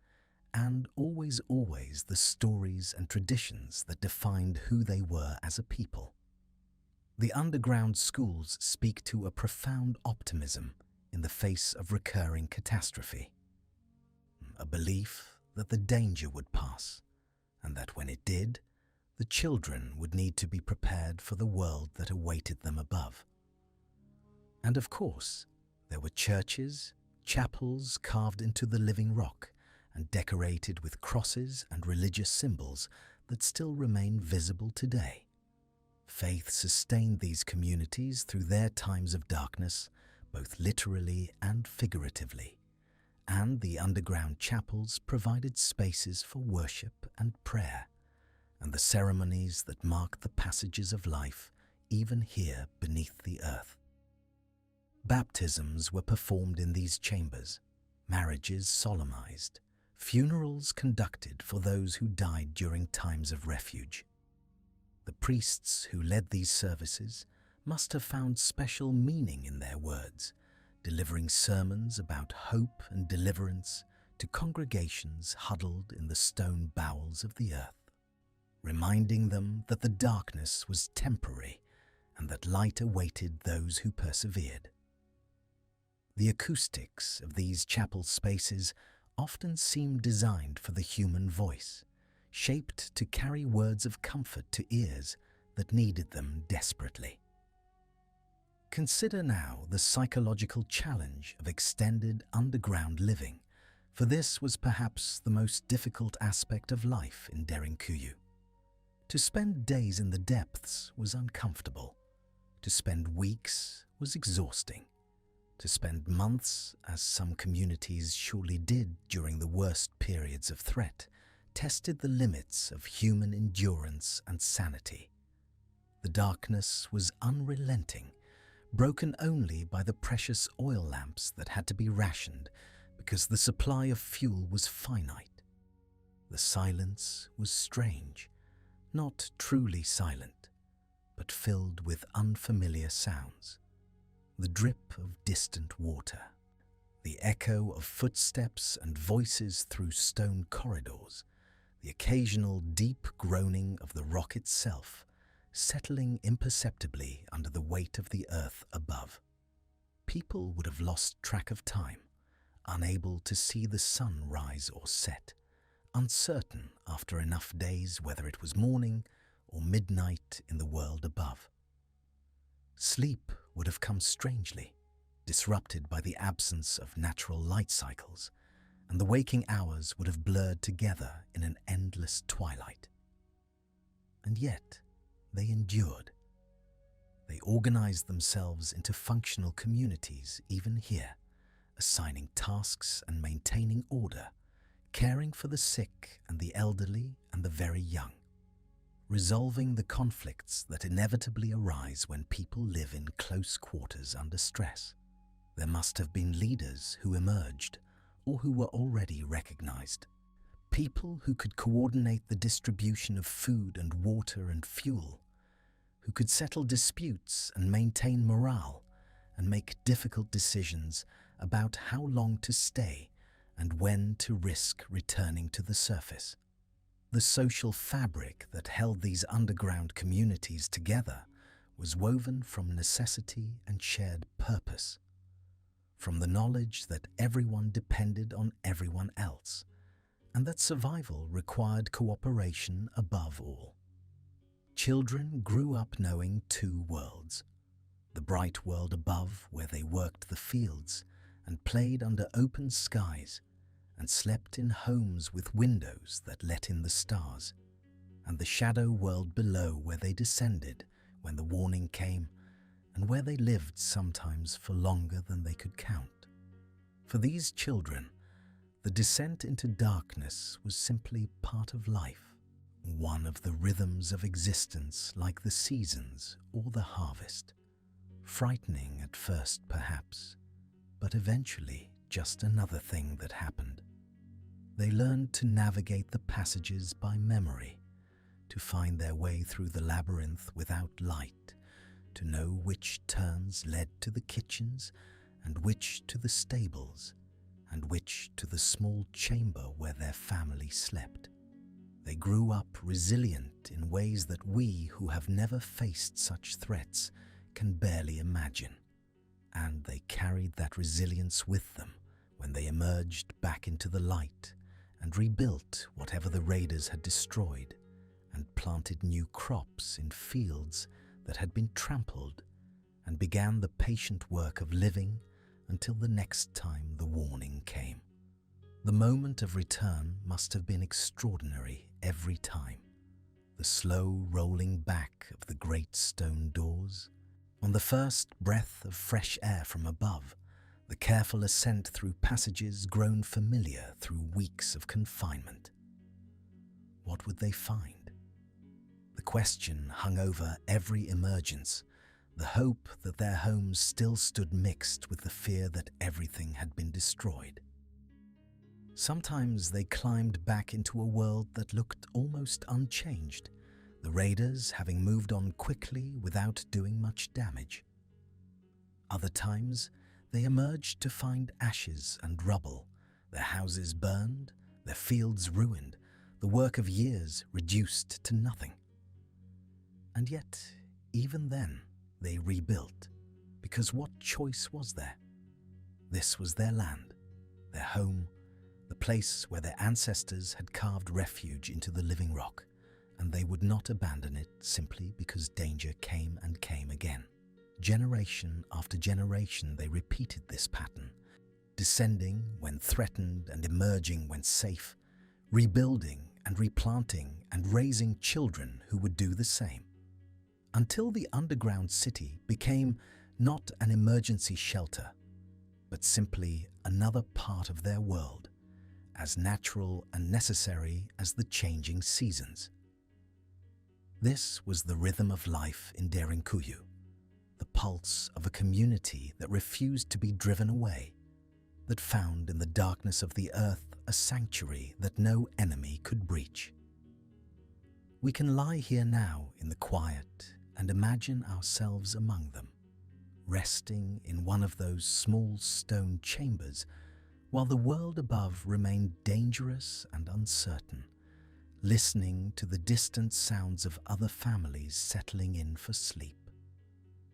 And always the stories and traditions that defined who they were as a people. The underground schools speak to a profound optimism in the face of recurring catastrophe. A belief that the danger would pass, and that when it did, the children would need to be prepared for the world that awaited them above. And of course, there were churches, chapels carved into the living rock and decorated with crosses and religious symbols that still remain visible today. Faith sustained these communities through their times of darkness, both literally and figuratively, and the underground chapels provided spaces for worship and prayer, and the ceremonies that mark the passages of life even here beneath the earth. Baptisms were performed in these chambers, marriages solemnized, funerals conducted for those who died during times of refuge. The priests who led these services must have found special meaning in their words, delivering sermons about hope and deliverance to congregations huddled in the stone bowels of the earth, reminding them that the darkness was temporary and that light awaited those who persevered. The acoustics of these chapel spaces often seem designed for the human voice, shaped to carry words of comfort to ears that needed them desperately. Consider now the psychological challenge of extended underground living, for this was perhaps the most difficult aspect of life in Derinkuyu. To spend days in the depths was uncomfortable. To spend weeks was exhausting. To spend months, as some communities surely did during the worst periods of threat, tested the limits of human endurance and sanity. The darkness was unrelenting, broken only by the precious oil lamps that had to be rationed because the supply of fuel was finite. The silence was strange, not truly silent, but filled with unfamiliar sounds. The drip of distant water, the echo of footsteps and voices through stone corridors, the occasional deep groaning of the rock itself settling imperceptibly under the weight of the earth above. People would have lost track of time, unable to see the sun rise or set, uncertain after enough days whether it was morning or midnight in the world above. Sleep would have come strangely, disrupted by the absence of natural light cycles, and the waking hours would have blurred together in an endless twilight. And yet, they endured. They organized themselves into functional communities even here, assigning tasks and maintaining order, caring for the sick and the elderly and the very young, resolving the conflicts that inevitably arise when people live in close quarters under stress. There must have been leaders who emerged or who were already recognized. People who could coordinate the distribution of food and water and fuel, who could settle disputes and maintain morale and make difficult decisions about how long to stay and when to risk returning to the surface. The social fabric that held these underground communities together was woven from necessity and shared purpose, from the knowledge that everyone depended on everyone else, and that survival required cooperation above all. Children grew up knowing two worlds: the bright world above, where they worked the fields and played under open skies and slept in homes with windows that let in the stars, and the shadow world below, where they descended when the warning came and where they lived sometimes for longer than they could count. For these children, the descent into darkness was simply part of life, one of the rhythms of existence, like the seasons or the harvest. Frightening at first, perhaps, but eventually just another thing that happened. They learned to navigate the passages by memory, to find their way through the labyrinth without light, to know which turns led to the kitchens and which to the stables, and which to the small chamber where their family slept. They grew up resilient in ways that we who have never faced such threats can barely imagine, and they carried that resilience with them when they emerged back into the light and rebuilt whatever the raiders had destroyed, and planted new crops in fields that had been trampled, and began the patient work of living until the next time the warning came. The moment of return must have been extraordinary every time. The slow rolling back of the great stone doors, on the first breath of fresh air from above, the careful ascent through passages grown familiar through weeks of confinement. What would they find? The question hung over every emergence, the hope that their homes still stood mixed with the fear that everything had been destroyed. Sometimes they climbed back into a world that looked almost unchanged, the raiders having moved on quickly without doing much damage. Other times, they emerged to find ashes and rubble, their houses burned, their fields ruined, the work of years reduced to nothing. And yet, even then, they rebuilt, because what choice was there? This was their land, their home, the place where their ancestors had carved refuge into the living rock, and they would not abandon it simply because danger came and came again. Generation after generation, they repeated this pattern, descending when threatened and emerging when safe, rebuilding and replanting and raising children who would do the same, until the underground city became not an emergency shelter, but simply another part of their world, as natural and necessary as the changing seasons. This was the rhythm of life in Derinkuyu, the pulse of a community that refused to be driven away, that found in the darkness of the earth a sanctuary that no enemy could breach. We can lie here now in the quiet and imagine ourselves among them, resting in one of those small stone chambers while the world above remained dangerous and uncertain, listening to the distant sounds of other families settling in for sleep.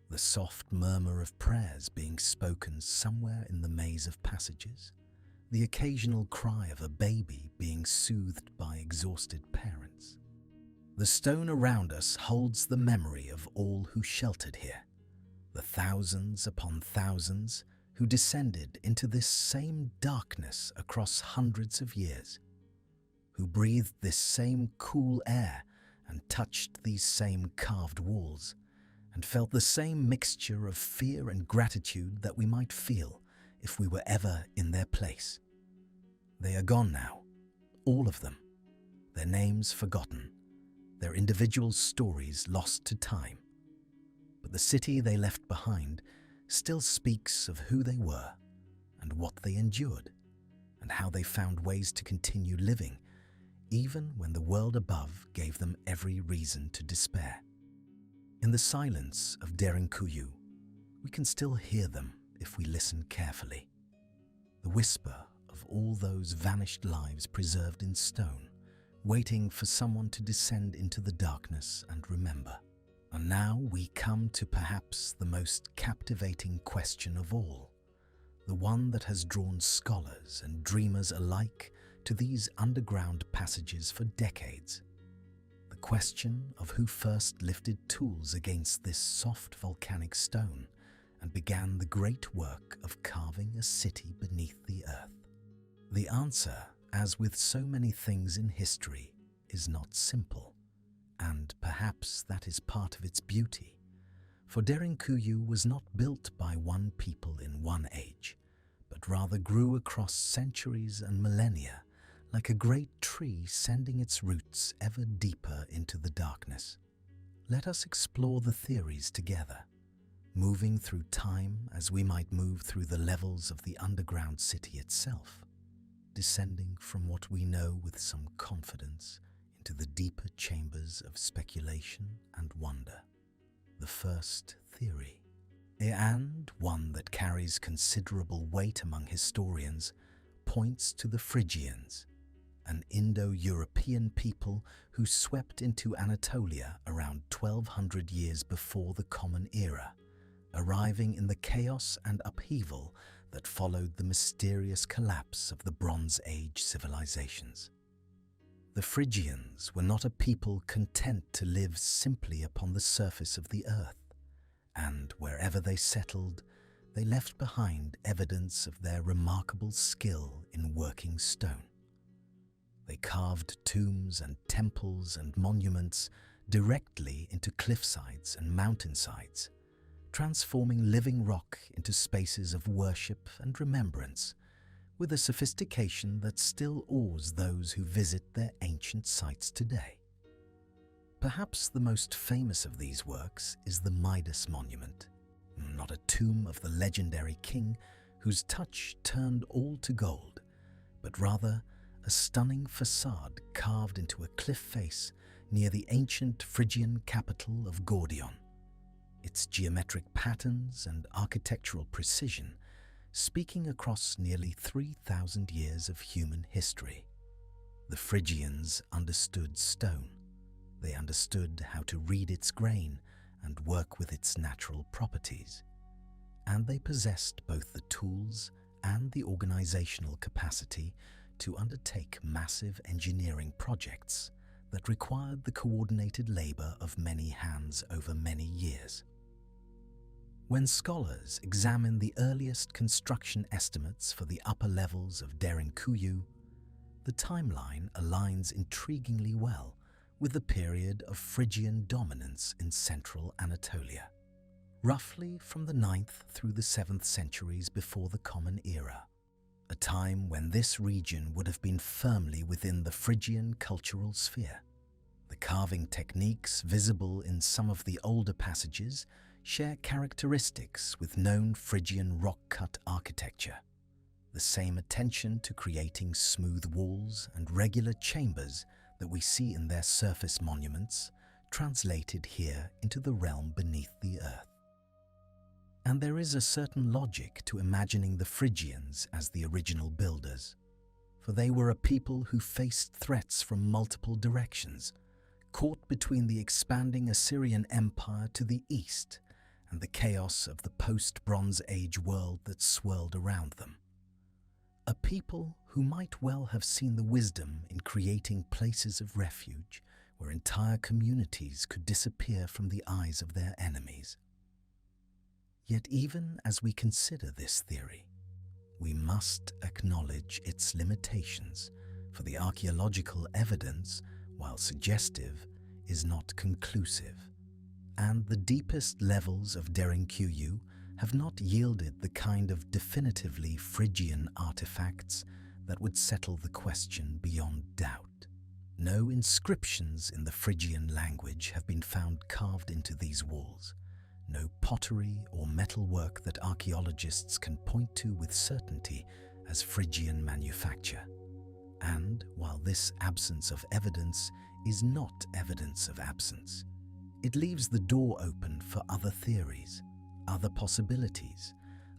The soft murmur of prayers being spoken somewhere in the maze of passages, the occasional cry of a baby being soothed by exhausted parents. The stone around us holds the memory of all who sheltered here, the thousands upon thousands who descended into this same darkness across hundreds of years, who breathed this same cool air and touched these same carved walls, and felt the same mixture of fear and gratitude that we might feel if we were ever in their place. They are gone now, all of them, their names forgotten, their individual stories lost to time. But the city they left behind still speaks of who they were and what they endured, and how they found ways to continue living, even when the world above gave them every reason to despair. In the silence of Derinkuyu, we can still hear them if we listen carefully. The whisper of all those vanished lives preserved in stone, waiting for someone to descend into the darkness and remember. And now we come to perhaps the most captivating question of all, the one that has drawn scholars and dreamers alike to these underground passages for decades. The question of who first lifted tools against this soft volcanic stone and began the great work of carving a city beneath the earth. The answer, as with so many things in history, is not simple, and perhaps that is part of its beauty. For Derinkuyu was not built by one people in one age, but rather grew across centuries and millennia, like a great tree sending its roots ever deeper into the darkness. Let us explore the theories together, moving through time as we might move through the levels of the underground city itself, descending from what we know with some confidence into the deeper chambers of speculation and wonder. The first theory, and one that carries considerable weight among historians, points to the Phrygians, an Indo-European people who swept into Anatolia around 1200 years before the Common Era, arriving in the chaos and upheaval that followed the mysterious collapse of the Bronze Age civilizations. The Phrygians were not a people content to live simply upon the surface of the earth, and wherever they settled, they left behind evidence of their remarkable skill in working stone. They carved tombs and temples and monuments directly into cliffsides and mountainsides, transforming living rock into spaces of worship and remembrance, with a sophistication that still awes those who visit their ancient sites today. Perhaps the most famous of these works is the Midas Monument, not a tomb of the legendary king whose touch turned all to gold, but rather a stunning facade carved into a cliff face near the ancient Phrygian capital of Gordion. Its geometric patterns and architectural precision speaking across nearly 3,000 years of human history. The Phrygians understood stone. They understood how to read its grain and work with its natural properties. And they possessed both the tools and the organizational capacity to undertake massive engineering projects that required the coordinated labor of many hands over many years. When scholars examine the earliest construction estimates for the upper levels of Derinkuyu, the timeline aligns intriguingly well with the period of Phrygian dominance in central Anatolia, roughly from the 9th through the 7th centuries before the Common Era, a time when this region would have been firmly within the Phrygian cultural sphere. The carving techniques visible in some of the older passages share characteristics with known Phrygian rock-cut architecture. The same attention to creating smooth walls and regular chambers that we see in their surface monuments translated here into the realm beneath the earth. And there is a certain logic to imagining the Phrygians as the original builders. for they were a people who faced threats from multiple directions, caught between the expanding Assyrian Empire to the east and the chaos of the post-Bronze Age world that swirled around them. A people who might well have seen the wisdom in creating places of refuge where entire communities could disappear from the eyes of their enemies. Yet even as we consider this theory, we must acknowledge its limitations, for the archaeological evidence, while suggestive, is not conclusive, and the deepest levels of Derinkuyu have not yielded the kind of definitively Phrygian artifacts that would settle the question beyond doubt. No inscriptions in the Phrygian language have been found carved into these walls, no pottery or metalwork that archaeologists can point to with certainty as Phrygian manufacture. And while this absence of evidence is not evidence of absence, it leaves the door open for other theories, other possibilities,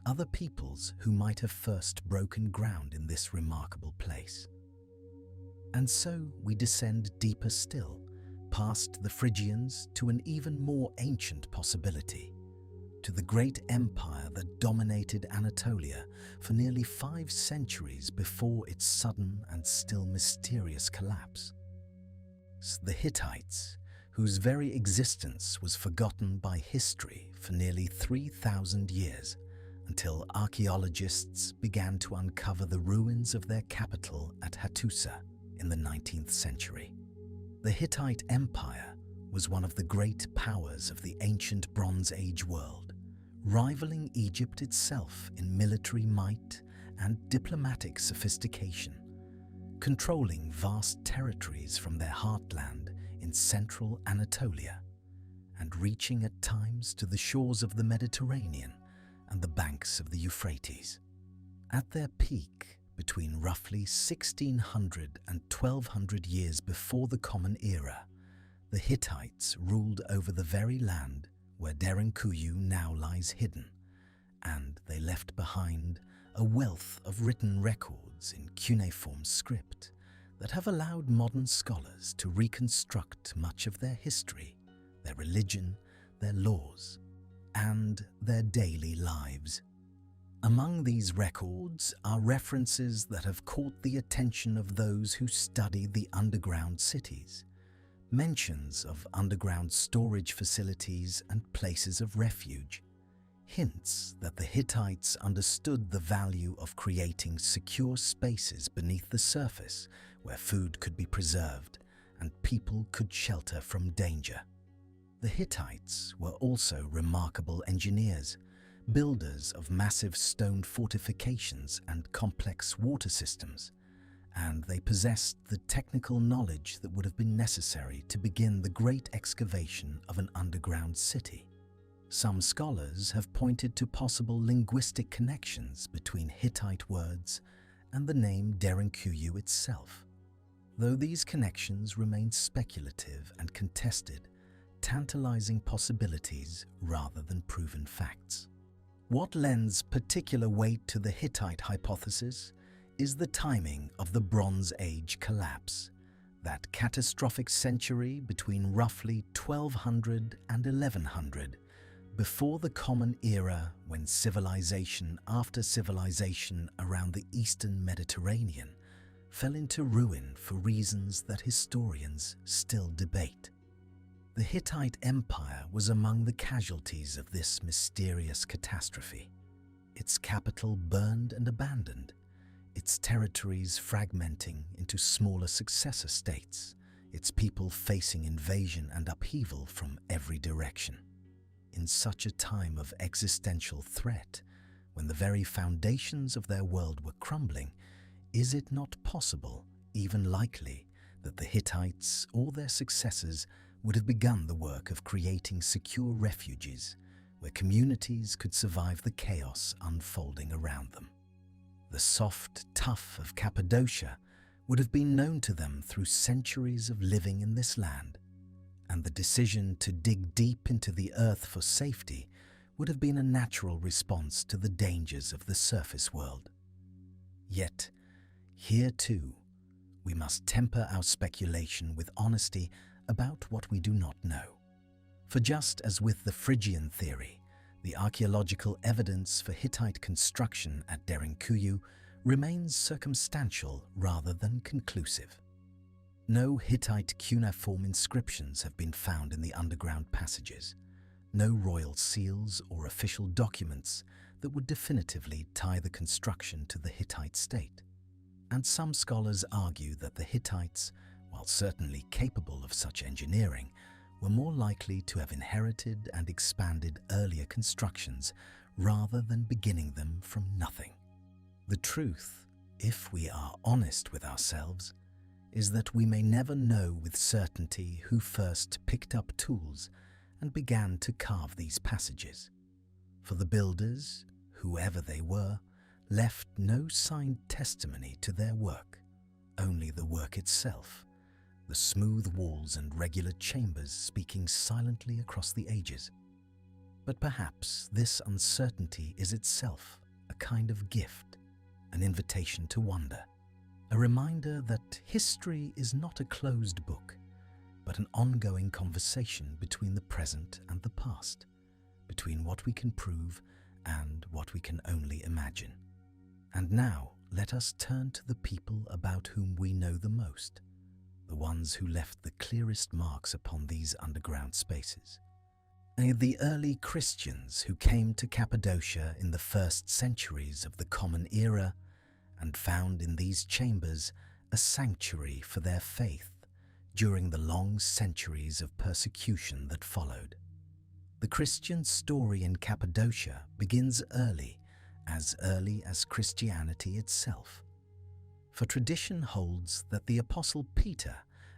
other peoples who might have first broken ground in this remarkable place. And so we descend deeper still, past the Phrygians to an even more ancient possibility, to the great empire that dominated Anatolia for nearly 5 centuries before its sudden and still mysterious collapse. The Hittites, whose very existence was forgotten by history for nearly 3,000 years, until archaeologists began to uncover the ruins of their capital at Hattusa in the 19th century. The Hittite Empire was one of the great powers of the ancient Bronze Age world, rivaling Egypt itself in military might and diplomatic sophistication, controlling vast territories from their heartland in central Anatolia, and reaching at times to the shores of the Mediterranean and the banks of the Euphrates. At their peak, between roughly 1600 and 1200 years before the Common Era, the Hittites ruled over the very land where Derinkuyu now lies hidden, and they left behind a wealth of written records in cuneiform script that have allowed modern scholars to reconstruct much of their history, their religion, their laws, and their daily lives. Among these records are references that have caught the attention of those who study the underground cities, mentions of underground storage facilities and places of refuge, hints that the Hittites understood the value of creating secure spaces beneath the surface where food could be preserved and people could shelter from danger. The Hittites were also remarkable engineers, builders of massive stone fortifications and complex water systems, and they possessed the technical knowledge that would have been necessary to begin the great excavation of an underground city. Some scholars have pointed to possible linguistic connections between Hittite words and the name Derinkuyu itself, though these connections remain speculative and contested, tantalizing possibilities rather than proven facts. What lends particular weight to the Hittite hypothesis is the timing of the Bronze Age collapse, that catastrophic century between roughly 1200 and 1100, before the Common Era, when civilization after civilization around the eastern Mediterranean fell into ruin for reasons that historians still debate. The Hittite Empire was among the casualties of this mysterious catastrophe, its capital burned and abandoned, its territories fragmenting into smaller successor states, its people facing invasion and upheaval from every direction. In such a time of existential threat, when the very foundations of their world were crumbling, is it not possible, even likely, that the Hittites or their successors would have begun the work of creating secure refuges where communities could survive the chaos unfolding around them? The soft tuff of Cappadocia would have been known to them through centuries of living in this land, and the decision to dig deep into the earth for safety would have been a natural response to the dangers of the surface world. Yet, Here too, we must temper our speculation with honesty about what we do not know. For just as with the Phrygian theory, the archaeological evidence for Hittite construction at Derinkuyu remains circumstantial rather than conclusive. No Hittite cuneiform inscriptions have been found in the underground passages, no royal seals or official documents that would definitively tie the construction to the Hittite state. And some scholars argue that the Hittites, while certainly capable of such engineering, were more likely to have inherited and expanded earlier constructions rather than beginning them from nothing. The truth, if we are honest with ourselves, is that we may never know with certainty who first picked up tools and began to carve these passages. For the builders, whoever they were, left no signed testimony to their work, only the work itself, the smooth walls and regular chambers speaking silently across the ages. But perhaps this uncertainty is itself a kind of gift, an invitation to wonder, a reminder that history is not a closed book, but an ongoing conversation between the present and the past, between what we can prove and what we can only imagine. And now let us turn to the people about whom we know the most, the ones who left the clearest marks upon these underground spaces. The early Christians who came to Cappadocia in the first centuries of the Common Era and found in these chambers a sanctuary for their faith during the long centuries of persecution that followed. The Christian story in Cappadocia begins early as Christianity itself. For tradition holds that the Apostle Peter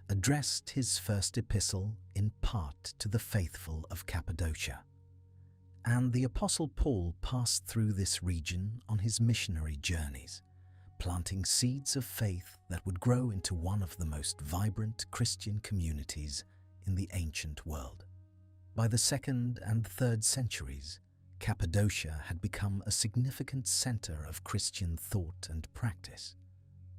addressed his first epistle in part to the faithful of Cappadocia. And the Apostle Paul passed through this region on his missionary journeys, planting seeds of faith that would grow into one of the most vibrant Christian communities in the ancient world. By the 2nd and 3rd centuries, Cappadocia had become a significant center of Christian thought and practice,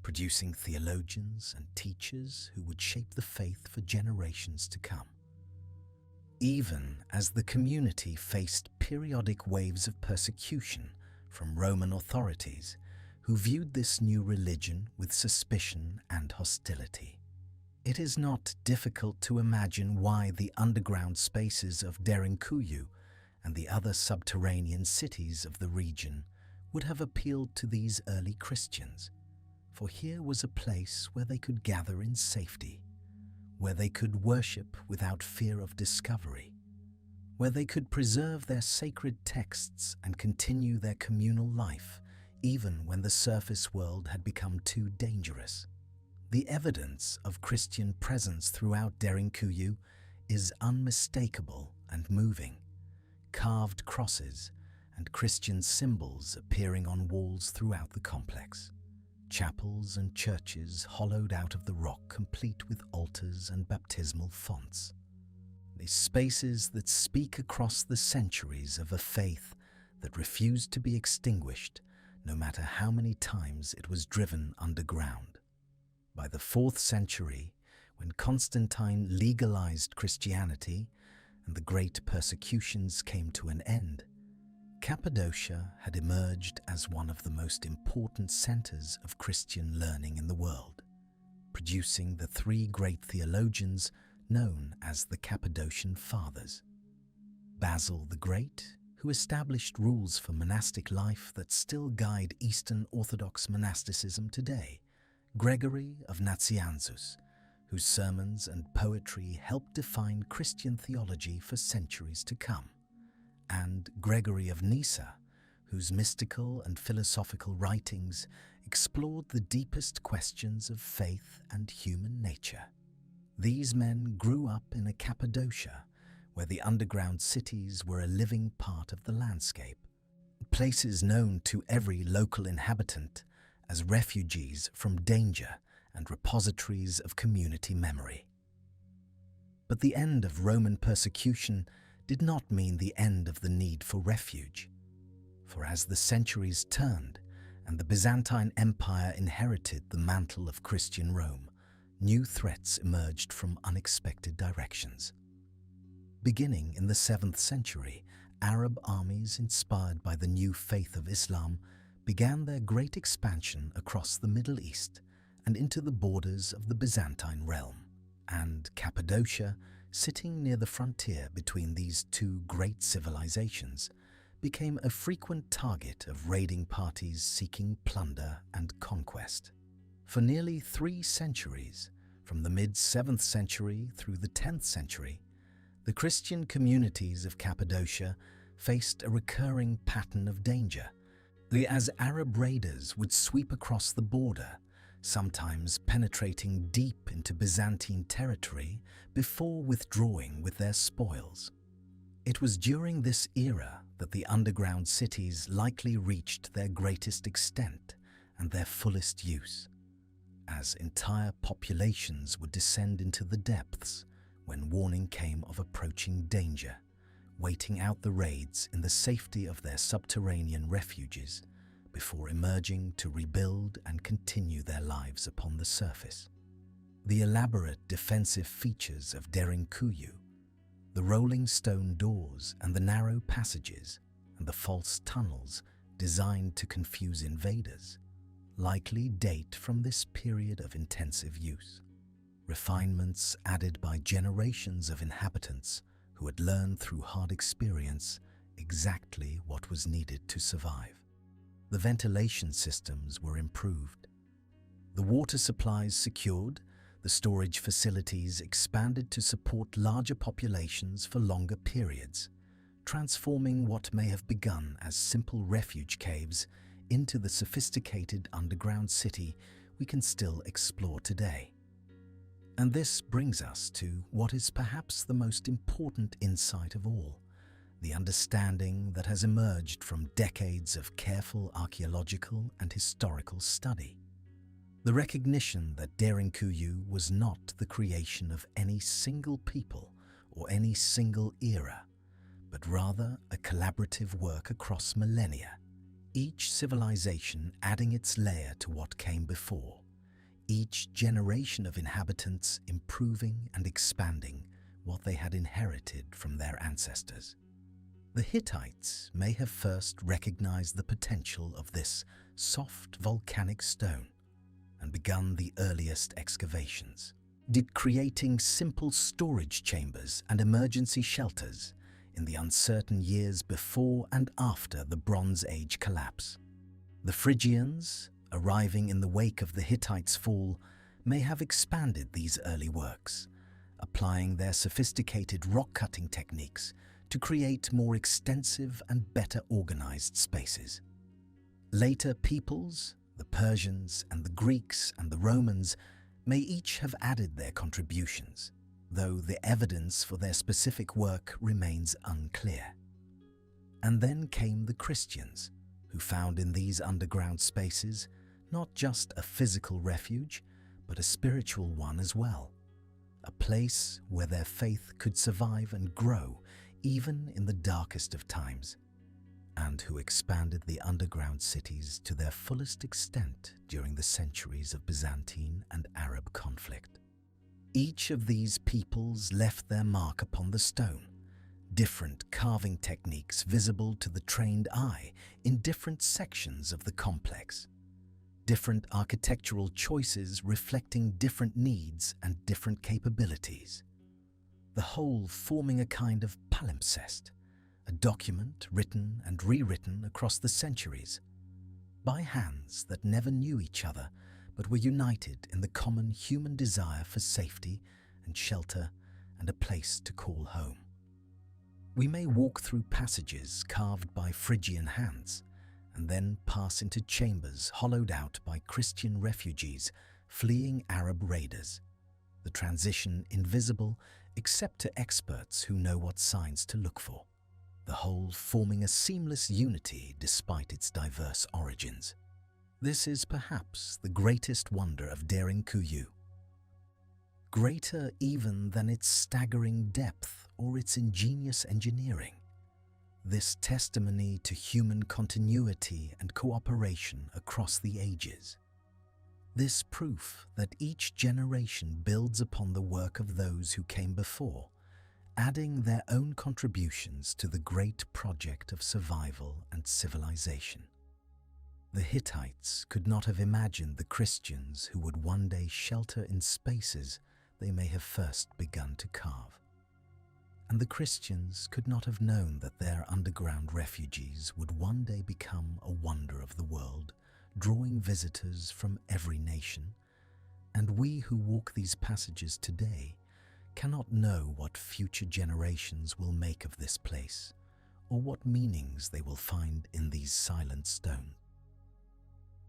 producing theologians and teachers who would shape the faith for generations to come. Even as the community faced periodic waves of persecution from Roman authorities who viewed this new religion with suspicion and hostility. It is not difficult to imagine why the underground spaces of Derinkuyu and the other subterranean cities of the region would have appealed to these early Christians, for here was a place where they could gather in safety, where they could worship without fear of discovery, where they could preserve their sacred texts and continue their communal life even when the surface world had become too dangerous. The evidence of Christian presence throughout Derinkuyu is unmistakable and moving. Carved crosses and Christian symbols appearing on walls throughout the complex. Chapels and churches hollowed out of the rock complete with altars and baptismal fonts. These spaces that speak across the centuries of a faith that refused to be extinguished no matter how many times it was driven underground. By the 4th century, when Constantine legalized Christianity and the great persecutions came to an end, Cappadocia had emerged as one of the most important centers of Christian learning in the world, producing the 3 great theologians known as the Cappadocian Fathers. Basil the Great, who established rules for monastic life that still guide Eastern Orthodox monasticism today. Gregory of Nazianzus, whose sermons and poetry helped define Christian theology for centuries to come. And Gregory of Nyssa, whose mystical and philosophical writings explored the deepest questions of faith and human nature. These men grew up in a Cappadocia where the underground cities were a living part of the landscape, places known to every local inhabitant as refuges from danger and repositories of community memory. But the end of Roman persecution did not mean the end of the need for refuge, for as the centuries turned and the Byzantine Empire inherited the mantle of Christian Rome, new threats emerged from unexpected directions. Beginning in the 7th century, Arab armies inspired by the new faith of Islam began their great expansion across the Middle East and into the borders of the Byzantine realm. And Cappadocia, sitting near the frontier between these two great civilizations, became a frequent target of raiding parties seeking plunder and conquest. For nearly 3 centuries, from the mid-7th century through the 10th century, the Christian communities of Cappadocia faced a recurring pattern of danger, as Arab raiders would sweep across the border, sometimes penetrating deep into Byzantine territory before withdrawing with their spoils. It was during this era that the underground cities likely reached their greatest extent and their fullest use, as entire populations would descend into the depths when warning came of approaching danger, waiting out the raids in the safety of their subterranean refuges before emerging to rebuild and continue their lives upon the surface. The elaborate defensive features of Derinkuyu, the rolling stone doors and the narrow passages and the false tunnels designed to confuse invaders, likely date from this period of intensive use. Refinements added by generations of inhabitants who had learned through hard experience exactly what was needed to survive. The ventilation systems were improved, the water supplies secured, the storage facilities expanded to support larger populations for longer periods, transforming what may have begun as simple refuge caves into the sophisticated underground city we can still explore today. And this brings us to what is perhaps the most important insight of all, the understanding that has emerged from decades of careful archaeological and historical study. The recognition that Derinkuyu was not the creation of any single people or any single era, but rather a collaborative work across millennia, each civilization adding its layer to what came before, each generation of inhabitants improving and expanding what they had inherited from their ancestors. The Hittites may have first recognized the potential of this soft volcanic stone and begun the earliest excavations, creating simple storage chambers and emergency shelters in the uncertain years before and after the Bronze Age collapse. The Phrygians, arriving in the wake of the Hittites' fall, may have expanded these early works, applying their sophisticated rock-cutting techniques to create more extensive and better organized spaces. Later peoples, the Persians and the Greeks and the Romans, may each have added their contributions, though the evidence for their specific work remains unclear. And then came the Christians, who found in these underground spaces not just a physical refuge, but a spiritual one as well, a place where their faith could survive and grow even in the darkest of times, and who expanded the underground cities to their fullest extent during the centuries of Byzantine and Arab conflict. Each of these peoples left their mark upon the stone, different carving techniques visible to the trained eye in different sections of the complex, different architectural choices reflecting different needs and different capabilities, the whole forming a kind of palimpsest, a document written and rewritten across the centuries, by hands that never knew each other but were united in the common human desire for safety and shelter and a place to call home. We may walk through passages carved by Phrygian hands and then pass into chambers hollowed out by Christian refugees fleeing Arab raiders, the transition invisible except to experts who know what signs to look for, the whole forming a seamless unity despite its diverse origins. This is perhaps the greatest wonder of Derinkuyu, greater even than its staggering depth or its ingenious engineering. this testimony to human continuity and cooperation across the ages. This proof that each generation builds upon the work of those who came before, adding their own contributions to the great project of survival and civilization. The Hittites could not have imagined the Christians who would one day shelter in spaces they may have first begun to carve. And the Christians could not have known that their underground refuges would one day become a wonder of the world, drawing visitors from every nation. And we who walk these passages today cannot know what future generations will make of this place, or what meanings they will find in these silent stones.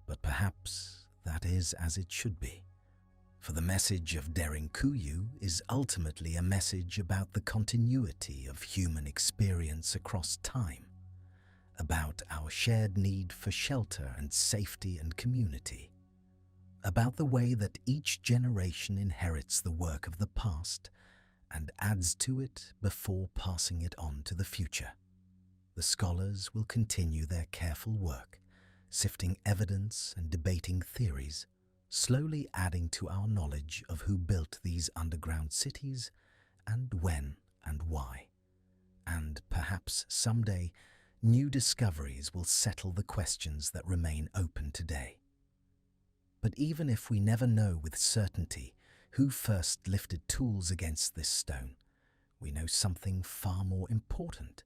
But perhaps that is as it should be. For the message of Derinkuyu is ultimately a message about the continuity of human experience across time, about our shared need for shelter and safety and community, about the way that each generation inherits the work of the past and adds to it before passing it on to the future. The scholars will continue their careful work, sifting evidence and debating theories, slowly adding to our knowledge of who built these underground cities and when and why. And perhaps someday, new discoveries will settle the questions that remain open today. But even if we never know with certainty who first lifted tools against this stone, we know something far more important.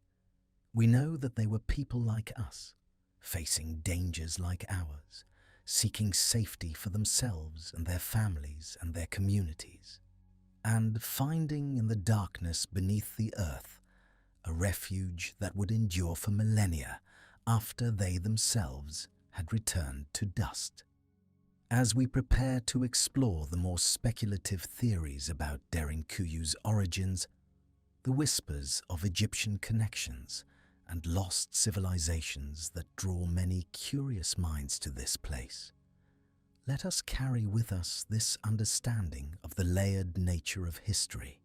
We know that they were people like us, facing dangers like ours, seeking safety for themselves and their families and their communities, and finding in the darkness beneath the earth a refuge that would endure for millennia after they themselves had returned to dust. As we prepare to explore the more speculative theories about Derinkuyu's origins, the whispers of Egyptian connections and lost civilizations that draw many curious minds to this place, let us carry with us this understanding of the layered nature of history,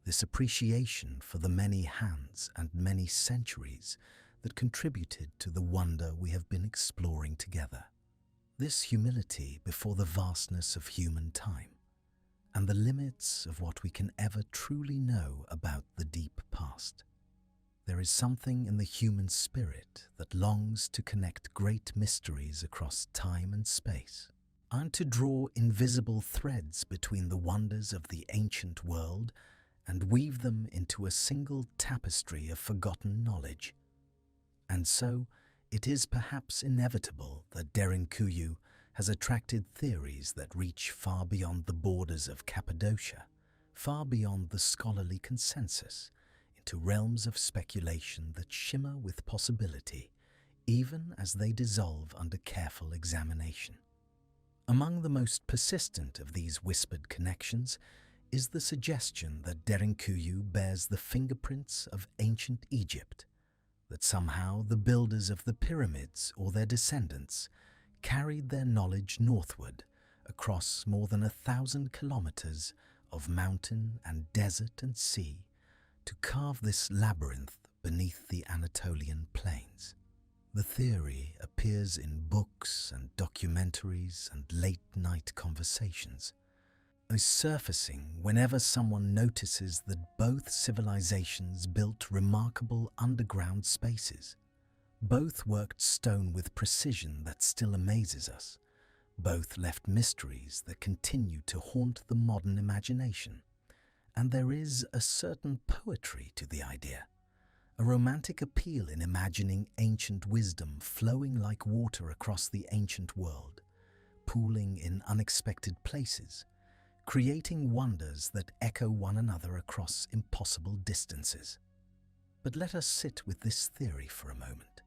this appreciation for the many hands and many centuries that contributed to the wonder we have been exploring together, this humility before the vastness of human time and the limits of what we can ever truly know about the deep past. There is something in the human spirit that longs to connect great mysteries across time and space, and to draw invisible threads between the wonders of the ancient world and weave them into a single tapestry of forgotten knowledge. And so, it is perhaps inevitable that Derinkuyu has attracted theories that reach far beyond the borders of Cappadocia, far beyond the scholarly consensus, to realms of speculation that shimmer with possibility, even as they dissolve under careful examination. Among the most persistent of these whispered connections is the suggestion that Derinkuyu bears the fingerprints of ancient Egypt, that somehow the builders of the pyramids or their descendants carried their knowledge northward across more than 1,000 kilometers of mountain and desert and sea, to carve this labyrinth beneath the Anatolian plains. The theory appears in books and documentaries and late-night conversations, is surfacing whenever someone notices that both civilizations built remarkable underground spaces. Both worked stone with precision that still amazes us. Both left mysteries that continue to haunt the modern imagination. And there is a certain poetry to the idea, a romantic appeal in imagining ancient wisdom flowing like water across the ancient world, pooling in unexpected places, creating wonders that echo one another across impossible distances. But let us sit with this theory for a moment,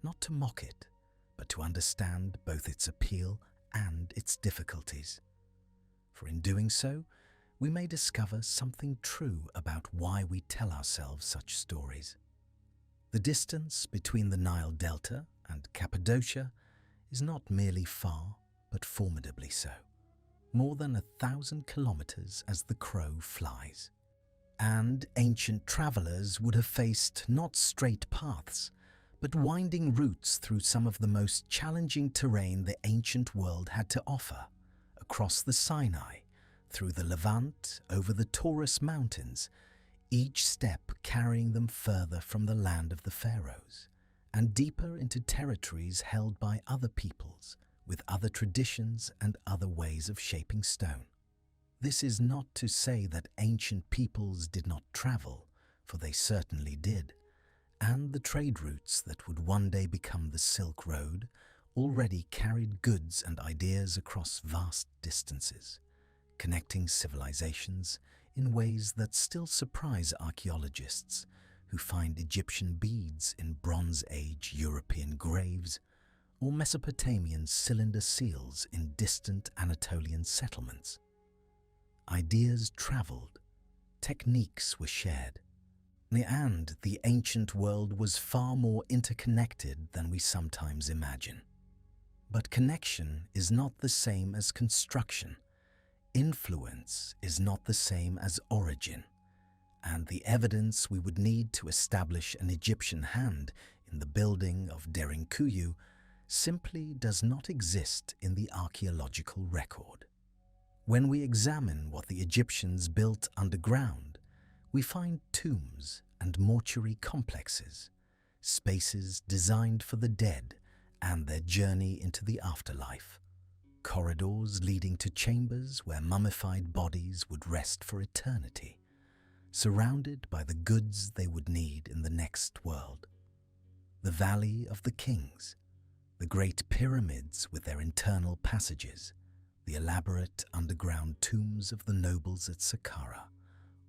not to mock it, but to understand both its appeal and its difficulties. For in doing so, we may discover something true about why we tell ourselves such stories. The distance between the Nile Delta and Cappadocia is not merely far, but formidably so. More than 1,000 kilometers as the crow flies. And ancient travelers would have faced not straight paths, but winding routes through some of the most challenging terrain the ancient world had to offer, across the Sinai, through the Levant, over the Taurus Mountains, each step carrying them further from the land of the pharaohs, and deeper into territories held by other peoples, with other traditions and other ways of shaping stone. This is not to say that ancient peoples did not travel, for they certainly did, and the trade routes that would one day become the Silk Road already carried goods and ideas across vast distances, connecting civilizations in ways that still surprise archaeologists who find Egyptian beads in Bronze Age European graves or Mesopotamian cylinder seals in distant Anatolian settlements. Ideas traveled, techniques were shared, and the ancient world was far more interconnected than we sometimes imagine. But connection is not the same as construction. Influence is not the same as origin, and the evidence we would need to establish an Egyptian hand in the building of Derinkuyu simply does not exist in the archaeological record. When we examine what the Egyptians built underground, we find tombs and mortuary complexes, spaces designed for the dead and their journey into the afterlife, corridors leading to chambers where mummified bodies would rest for eternity, surrounded by the goods they would need in the next world. The Valley of the Kings, the Great Pyramids with their internal passages, the elaborate underground tombs of the nobles at Saqqara,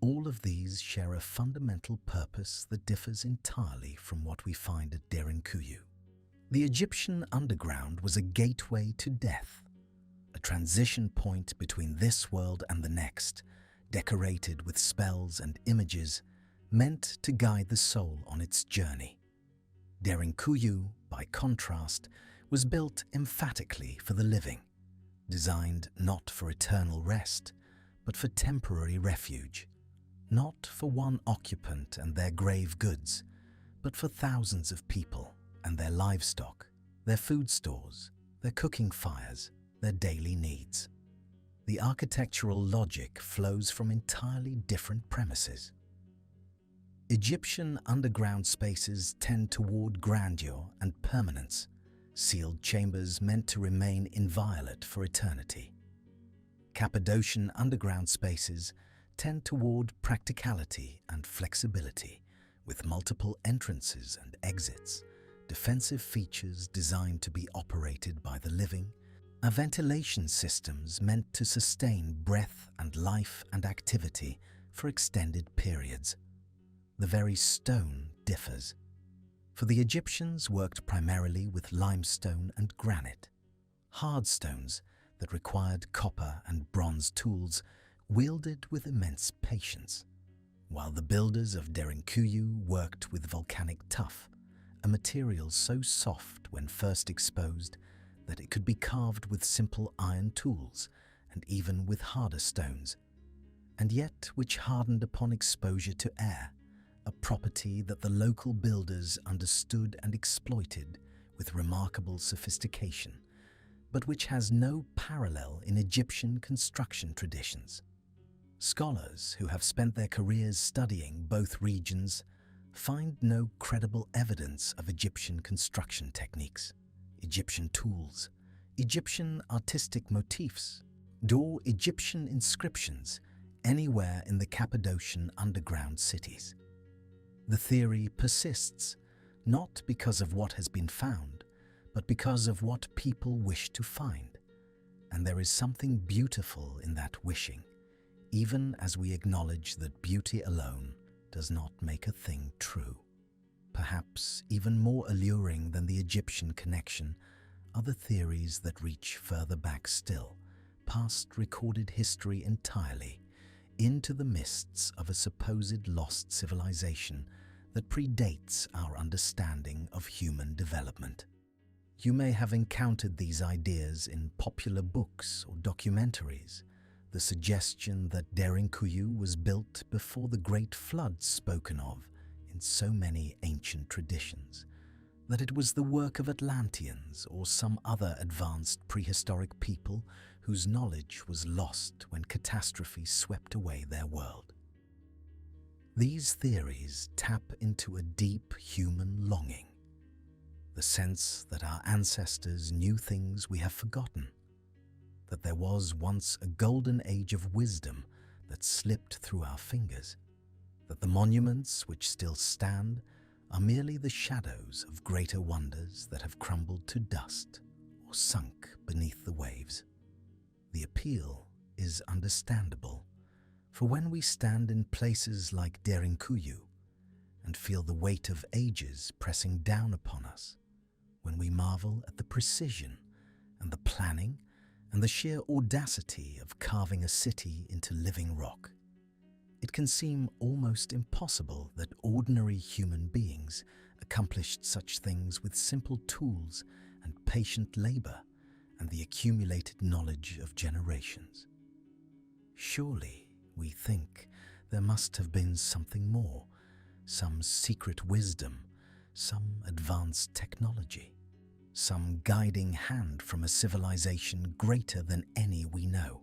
all of these share a fundamental purpose that differs entirely from what we find at Derinkuyu. The Egyptian underground was a gateway to death, a transition point between this world and the next, decorated with spells and images meant to guide the soul on its journey. Derinkuyu, by contrast, was built emphatically for the living, designed not for eternal rest, but for temporary refuge, not for one occupant and their grave goods, but for thousands of people and their livestock, their food stores, their cooking fires, their daily needs. The architectural logic flows from entirely different premises. Egyptian underground spaces tend toward grandeur and permanence, sealed chambers meant to remain inviolate for eternity. Cappadocian underground spaces tend toward practicality and flexibility, with multiple entrances and exits, defensive features designed to be operated by the living, and ventilation systems meant to sustain breath and life and activity for extended periods. The very stone differs. For the Egyptians worked primarily with limestone and granite, hard stones that required copper and bronze tools wielded with immense patience, while the builders of Derinkuyu worked with volcanic tuff, a material so soft when first exposed that it could be carved with simple iron tools and even with harder stones, and yet which hardened upon exposure to air, a property that the local builders understood and exploited with remarkable sophistication, but which has no parallel in Egyptian construction traditions. Scholars who have spent their careers studying both regions find no credible evidence of Egyptian construction techniques, Egyptian tools, Egyptian artistic motifs, or Egyptian inscriptions anywhere in the Cappadocian underground cities. The theory persists, not because of what has been found, but because of what people wish to find. And there is something beautiful in that wishing, even as we acknowledge that beauty alone does not make a thing true. Perhaps even more alluring than the Egyptian connection are the theories that reach further back still, past recorded history entirely, into the mists of a supposed lost civilization that predates our understanding of human development. You may have encountered these ideas in popular books or documentaries, the suggestion that Derinkuyu was built before the great flood spoken of in so many ancient traditions, that it was the work of Atlanteans or some other advanced prehistoric people whose knowledge was lost when catastrophe swept away their world. These theories tap into a deep human longing, the sense that our ancestors knew things we have forgotten, that there was once a golden age of wisdom that slipped through our fingers, that the monuments which still stand are merely the shadows of greater wonders that have crumbled to dust or sunk beneath the waves. The appeal is understandable, for when we stand in places like Derinkuyu and feel the weight of ages pressing down upon us, when we marvel at the precision and the planning and the sheer audacity of carving a city into living rock, it can seem almost impossible that ordinary human beings accomplished such things with simple tools and patient labor and the accumulated knowledge of generations. Surely, we think, there must have been something more, some secret wisdom, some advanced technology, some guiding hand from a civilization greater than any we know.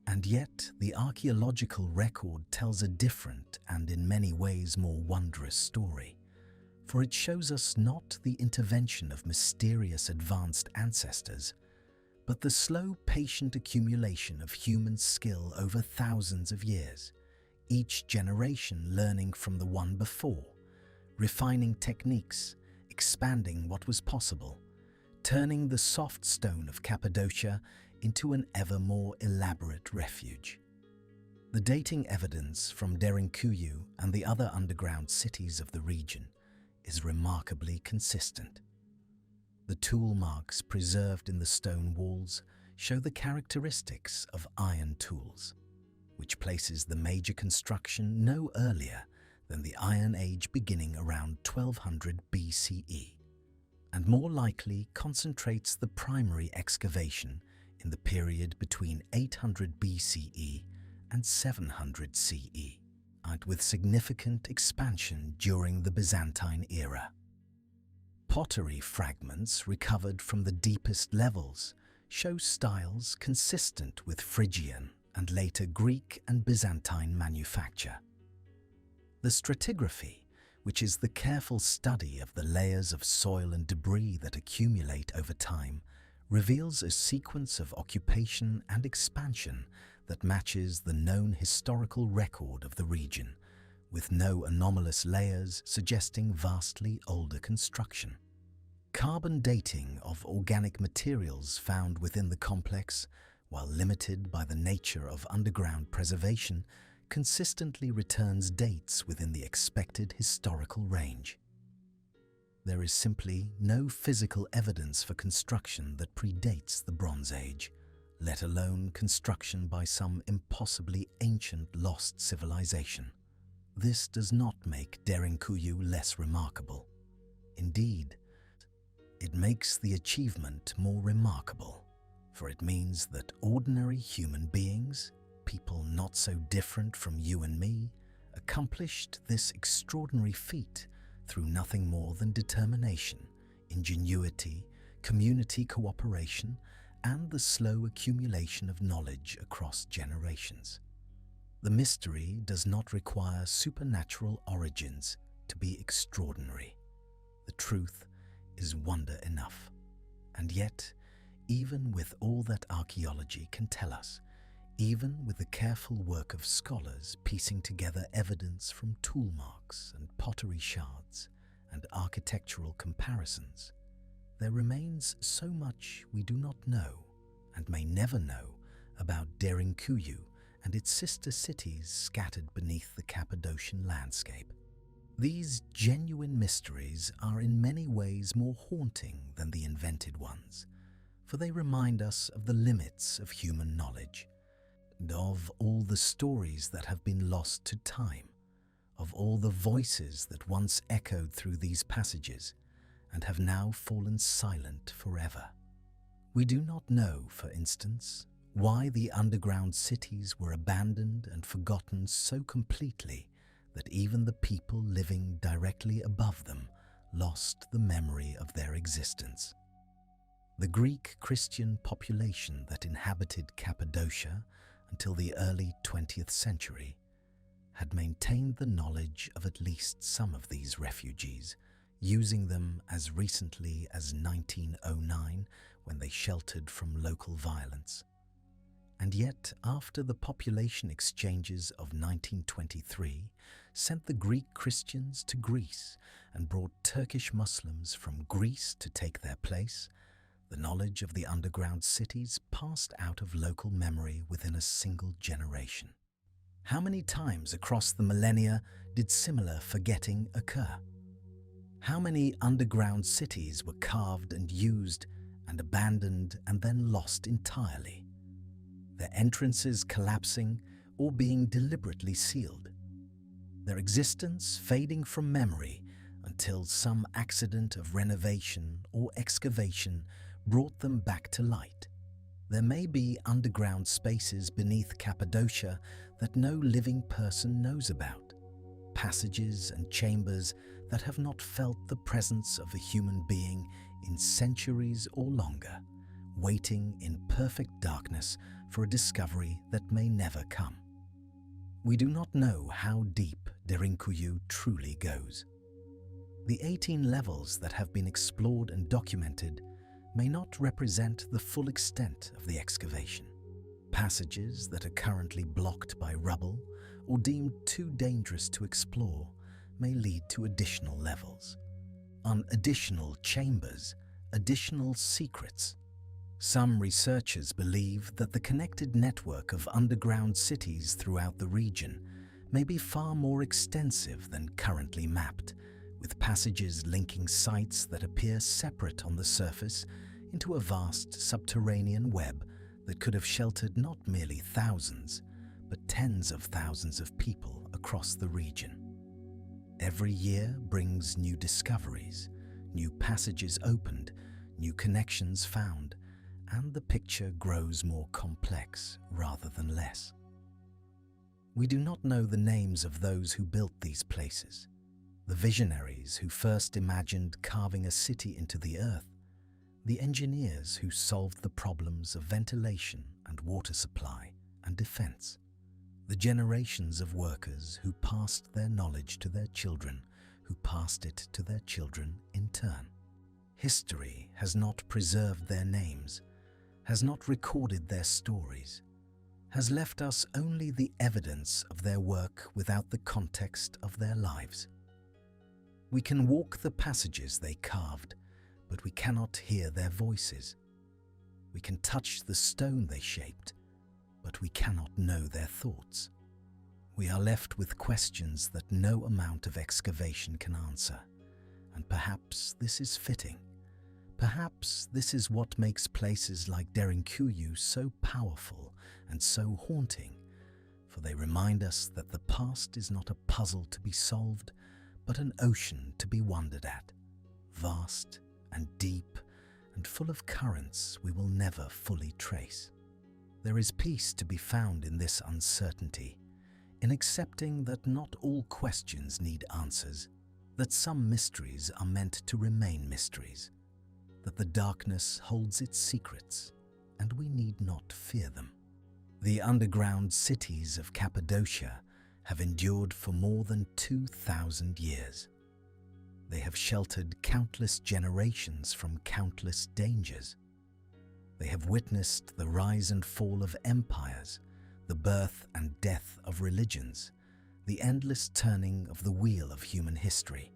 And yet, the archaeological record tells a different and in many ways more wondrous story, for it shows us not the intervention of mysterious advanced ancestors, but the slow, patient accumulation of human skill over thousands of years, each generation learning from the one before, refining techniques, expanding what was possible, turning the soft stone of Cappadocia into an ever more elaborate refuge. The dating evidence from Derinkuyu and the other underground cities of the region is remarkably consistent. The tool marks preserved in the stone walls show the characteristics of iron tools, which places the major construction no earlier than the Iron Age beginning around 1200 BCE, and more likely concentrates the primary excavation in the period between 800 BCE and 700 CE, and with significant expansion during the Byzantine era. Pottery fragments recovered from the deepest levels show styles consistent with Phrygian and later Greek and Byzantine manufacture. The stratigraphy, which is the careful study of the layers of soil and debris that accumulate over time, reveals a sequence of occupation and expansion that matches the known historical record of the region, with no anomalous layers suggesting vastly older construction. Carbon dating of organic materials found within the complex, while limited by the nature of underground preservation, consistently returns dates within the expected historical range. There is simply no physical evidence for construction that predates the Bronze Age, let alone construction by some impossibly ancient lost civilization. This does not make Derinkuyu less remarkable. Indeed, it makes the achievement more remarkable, for it means that ordinary human beings, people not so different from you and me, accomplished this extraordinary feat through nothing more than determination, ingenuity, community cooperation, and the slow accumulation of knowledge across generations. The mystery does not require supernatural origins to be extraordinary. The truth is wonder enough. And yet, even with all that archaeology can tell us, even with the careful work of scholars piecing together evidence from tool marks and pottery shards and architectural comparisons, there remains so much we do not know and may never know about Derinkuyu and its sister cities scattered beneath the Cappadocian landscape. These genuine mysteries are in many ways more haunting than the invented ones, for they remind us of the limits of human knowledge, and of all the stories that have been lost to time, of all the voices that once echoed through these passages and have now fallen silent forever. We do not know, for instance, Why the underground cities were abandoned and forgotten so completely that even the people living directly above them lost the memory of their existence. The Greek Christian population that inhabited Cappadocia until the early 20th century had maintained the knowledge of at least some of these refugees, using them as recently as 1909 when they sheltered from local violence. And yet, after the population exchanges of 1923 sent the Greek Christians to Greece and brought Turkish Muslims from Greece to take their place, the knowledge of the underground cities passed out of local memory within a single generation. How many times across the millennia did similar forgetting occur? How many underground cities were carved and used and abandoned and then lost entirely? Their entrances collapsing or being deliberately sealed, their existence fading from memory until some accident of renovation or excavation brought them back to light. There may be underground spaces beneath Cappadocia that no living person knows about, passages and chambers that have not felt the presence of a human being in centuries or longer, waiting in perfect darkness for a discovery that may never come. We do not know how deep Derinkuyu truly goes. The 18 levels that have been explored and documented may not represent the full extent of the excavation. Passages that are currently blocked by rubble or deemed too dangerous to explore may lead to additional levels, additional chambers, additional secrets. Some researchers believe that the connected network of underground cities throughout the region may be far more extensive than currently mapped, with passages linking sites that appear separate on the surface into a vast subterranean web that could have sheltered not merely thousands, but tens of thousands of people across the region. Every year brings new discoveries, new passages opened, new connections found, and the picture grows more complex rather than less. We do not know the names of those who built these places, the visionaries who first imagined carving a city into the earth, the engineers who solved the problems of ventilation and water supply and defense, the generations of workers who passed their knowledge to their children, who passed it to their children in turn. History has not preserved their names, has not recorded their stories, has left us only the evidence of their work without the context of their lives. We can walk the passages they carved, but we cannot hear their voices. We can touch the stone they shaped, but we cannot know their thoughts. We are left with questions that no amount of excavation can answer, and perhaps this is fitting. Perhaps this is what makes places like Derinkuyu so powerful and so haunting, for they remind us that the past is not a puzzle to be solved, but an ocean to be wondered at, vast and deep and full of currents we will never fully trace. There is peace to be found in this uncertainty, in accepting that not all questions need answers, that some mysteries are meant to remain mysteries, that the darkness holds its secrets, and we need not fear them. The underground cities of Cappadocia have endured for more than 2,000 years. They have sheltered countless generations from countless dangers. They have witnessed the rise and fall of empires, the birth and death of religions, the endless turning of the wheel of human history.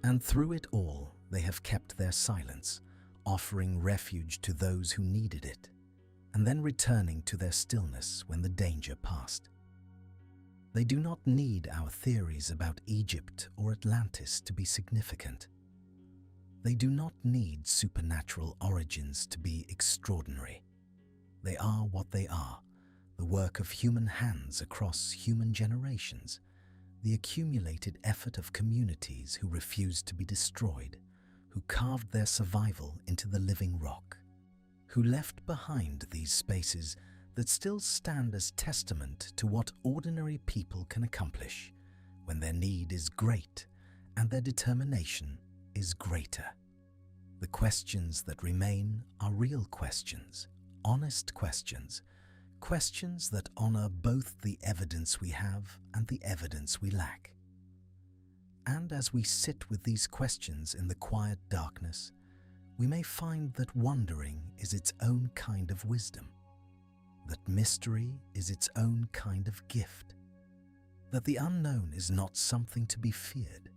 And through it all, they have kept their silence, offering refuge to those who needed it, and then returning to their stillness when the danger passed. They do not need our theories about Egypt or Atlantis to be significant. They do not need supernatural origins to be extraordinary. They are what they are, the work of human hands across human generations, the accumulated effort of communities who refused to be destroyed, who carved their survival into the living rock. who left behind these spaces that still stand as testament to what ordinary people can accomplish when their need is great and their determination is greater. The questions that remain are real questions, honest questions, questions that honor both the evidence we have and the evidence we lack. And as we sit with these questions in the quiet darkness, we may find that wondering is its own kind of wisdom, that mystery is its own kind of gift, that the unknown is not something to be feared,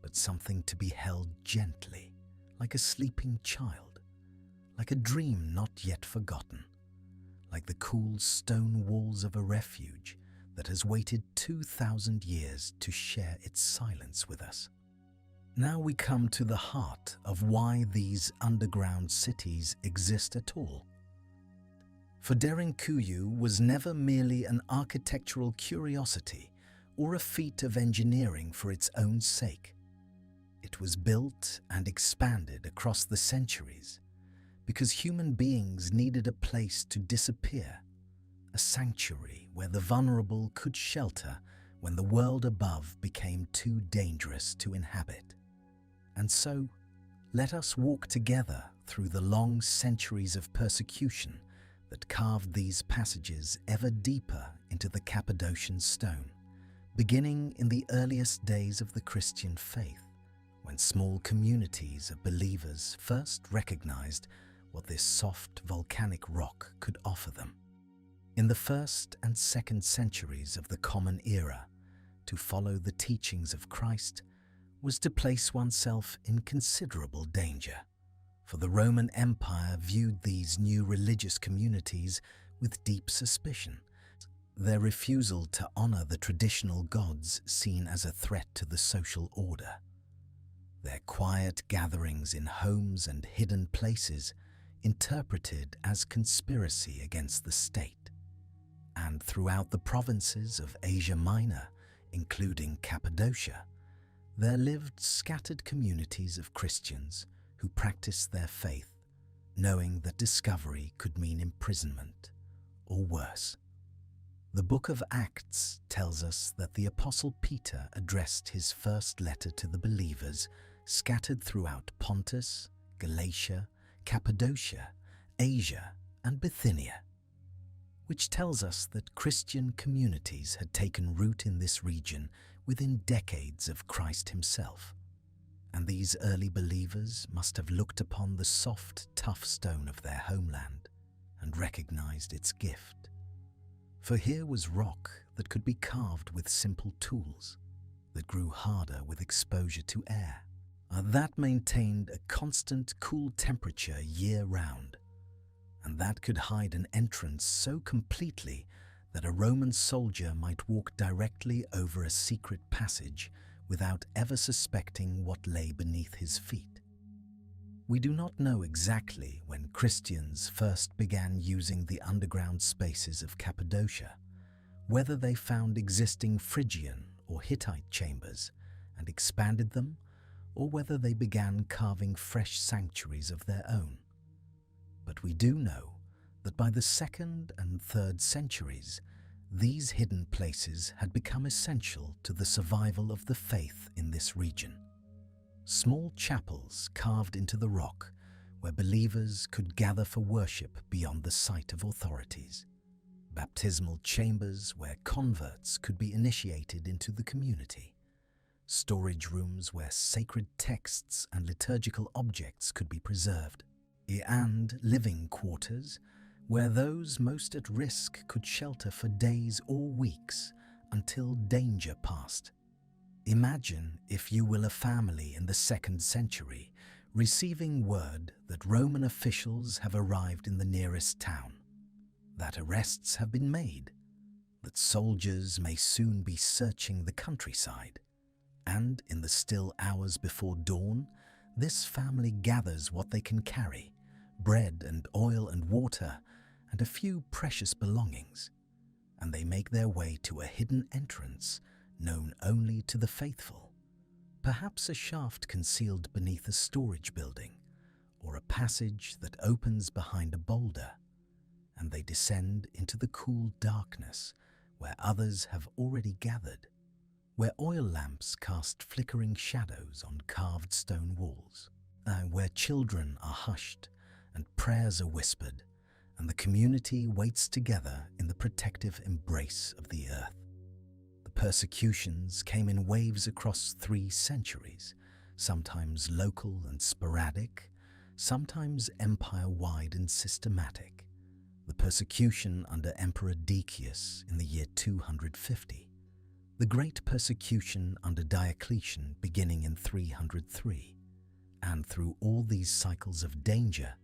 but something to be held gently, like a sleeping child, like a dream not yet forgotten, like the cool stone walls of a refuge that has waited 2,000 years to share its silence with us. Now we come to the heart of why these underground cities exist at all. For Derinkuyu was never merely an architectural curiosity or a feat of engineering for its own sake. It was built and expanded across the centuries because human beings needed a place to disappear, a sanctuary where the vulnerable could shelter when the world above became too dangerous to inhabit. And so, let us walk together through the long centuries of persecution that carved these passages ever deeper into the Cappadocian stone, beginning in the earliest days of the Christian faith, when small communities of believers first recognized what this soft volcanic rock could offer them. In the 1st and 2nd centuries of the Common Era, to follow the teachings of Christ was to place oneself in considerable danger, for the Roman Empire viewed these new religious communities with deep suspicion, their refusal to honor the traditional gods seen as a threat to the social order. Their quiet gatherings in homes and hidden places interpreted as conspiracy against the state. And throughout the provinces of Asia Minor, including Cappadocia, there lived scattered communities of Christians who practiced their faith, knowing that discovery could mean imprisonment or worse. The book of Acts tells us that the Apostle Peter addressed his first letter to the believers scattered throughout Pontus, Galatia, Cappadocia, Asia, and Bithynia, which tells us that Christian communities had taken root in this region within decades of Christ himself. And these early believers must have looked upon the soft, tough stone of their homeland and recognized its gift. For here was rock that could be carved with simple tools, that grew harder with exposure to air, that maintained a constant cool temperature year-round, and that could hide an entrance so completely that a Roman soldier might walk directly over a secret passage without ever suspecting what lay beneath his feet. We do not know exactly when Christians first began using the underground spaces of Cappadocia, whether they found existing Phrygian or Hittite chambers and expanded them, or whether they began carving fresh sanctuaries of their own. But we do know that by the 2nd and 3rd centuries, these hidden places had become essential to the survival of the faith in this region. Small chapels carved into the rock where believers could gather for worship beyond the sight of authorities. Baptismal chambers where converts could be initiated into the community. Storage rooms where sacred texts and liturgical objects could be preserved. And living quarters where those most at risk could shelter for days or weeks until danger passed. Imagine, if you will, a family in the 2nd century receiving word that Roman officials have arrived in the nearest town, that arrests have been made, that soldiers may soon be searching the countryside, and in the still hours before dawn, this family gathers what they can carry: bread and oil and water, and a few precious belongings, and they make their way to a hidden entrance known only to the faithful, perhaps a shaft concealed beneath a storage building, or a passage that opens behind a boulder, and they descend into the cool darkness where others have already gathered, where oil lamps cast flickering shadows on carved stone walls, where children are hushed and prayers are whispered, and the community waits together in the protective embrace of the earth. The persecutions came in waves across 3 centuries, sometimes local and sporadic, sometimes empire-wide and systematic. The persecution under Emperor Decius in the year 250, the Great Persecution under Diocletian beginning in 303, and through all these cycles of danger,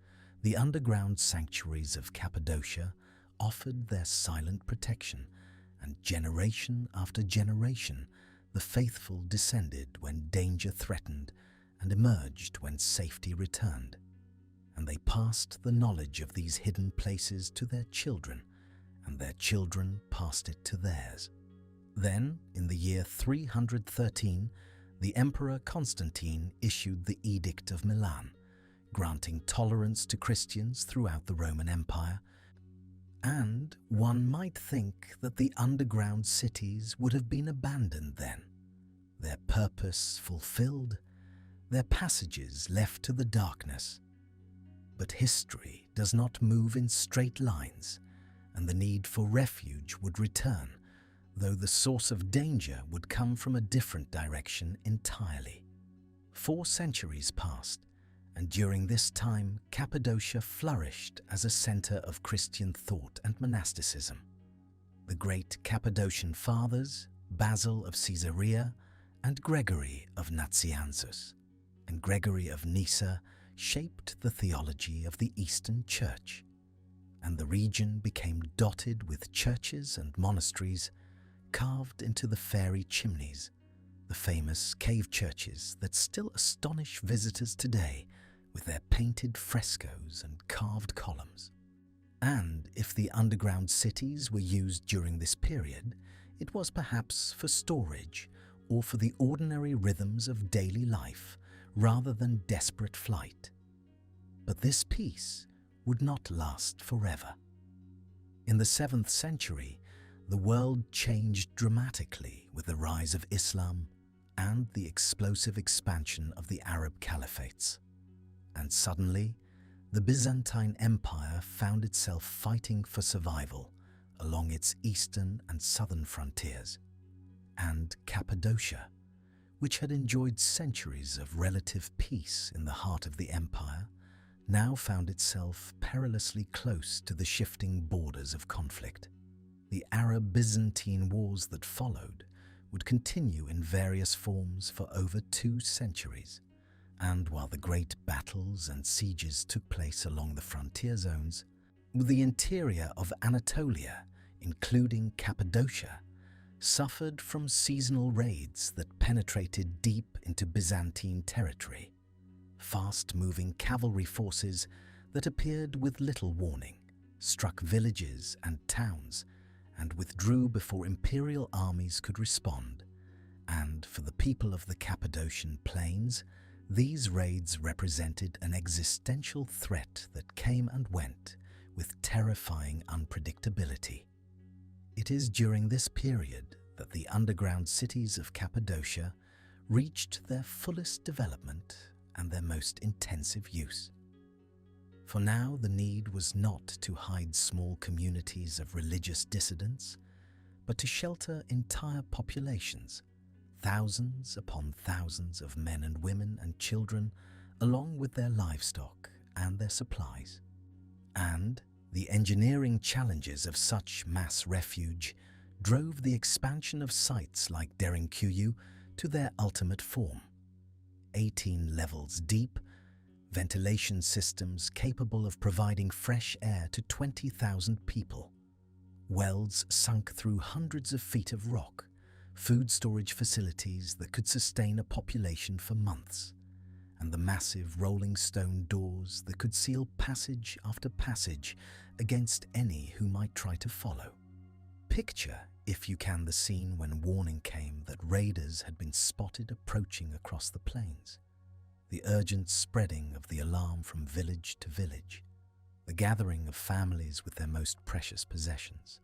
the underground sanctuaries of Cappadocia offered their silent protection, and generation after generation, the faithful descended when danger threatened and emerged when safety returned. And they passed the knowledge of these hidden places to their children, and their children passed it to theirs. Then, in the year 313, the Emperor Constantine issued the Edict of Milan, granting tolerance to Christians throughout the Roman Empire, and one might think that the underground cities would have been abandoned then, their purpose fulfilled, their passages left to the darkness. But history does not move in straight lines, and the need for refuge would return, though the source of danger would come from a different direction entirely. 4 centuries passed, and during this time Cappadocia flourished as a center of Christian thought and monasticism. The great Cappadocian fathers, Basil of Caesarea and Gregory of Nazianzus, and Gregory of Nyssa, shaped the theology of the Eastern Church, and the region became dotted with churches and monasteries carved into the fairy chimneys, the famous cave churches that still astonish visitors today with their painted frescoes and carved columns. And if the underground cities were used during this period, it was perhaps for storage or for the ordinary rhythms of daily life rather than desperate flight. But this peace would not last forever. In the 7th century, the world changed dramatically with the rise of Islam and the explosive expansion of the Arab caliphates. And suddenly, the Byzantine Empire found itself fighting for survival along its eastern and southern frontiers, and Cappadocia, which had enjoyed centuries of relative peace in the heart of the empire, now found itself perilously close to the shifting borders of conflict. The Arab-Byzantine wars that followed would continue in various forms for over 2 centuries, and while the great battles and sieges took place along the frontier zones, the interior of Anatolia, including Cappadocia, suffered from seasonal raids that penetrated deep into Byzantine territory, fast-moving cavalry forces that appeared with little warning, struck villages and towns, and withdrew before imperial armies could respond. And for the people of the Cappadocian plains, these raids represented an existential threat that came and went with terrifying unpredictability. It is during this period that the underground cities of Cappadocia reached their fullest development and their most intensive use. For now, the need was not to hide small communities of religious dissidents, but to shelter entire populations, thousands upon thousands of men and women and children, along with their livestock and their supplies. And the engineering challenges of such mass refuge drove the expansion of sites like Derinkuyu to their ultimate form. 18 levels deep, ventilation systems capable of providing fresh air to 20,000 people, wells sunk through hundreds of feet of rock, food storage facilities that could sustain a population for months, and the massive rolling stone doors that could seal passage after passage against any who might try to follow. Picture, if you can, the scene when warning came that raiders had been spotted approaching across the plains. the urgent spreading of the alarm from village to village, the gathering of families with their most precious possessions,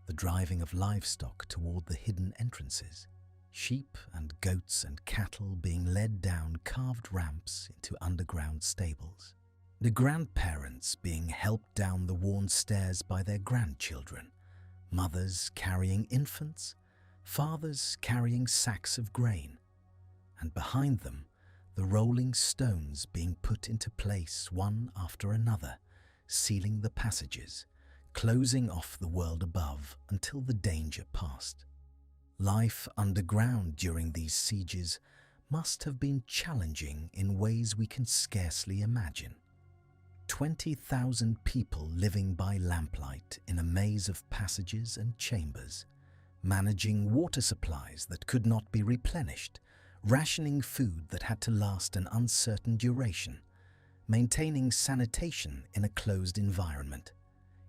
the driving of livestock toward the hidden entrances, sheep and goats and cattle being led down carved ramps into underground stables, the grandparents being helped down the worn stairs by their grandchildren, mothers carrying infants, fathers carrying sacks of grain, and behind them the rolling stones being put into place one after another, sealing the passages, closing off the world above until the danger passed. Life underground during these sieges must have been challenging in ways we can scarcely imagine. 20,000 people living by lamplight in a maze of passages and chambers, managing water supplies that could not be replenished, rationing food that had to last an uncertain duration, maintaining sanitation in a closed environment,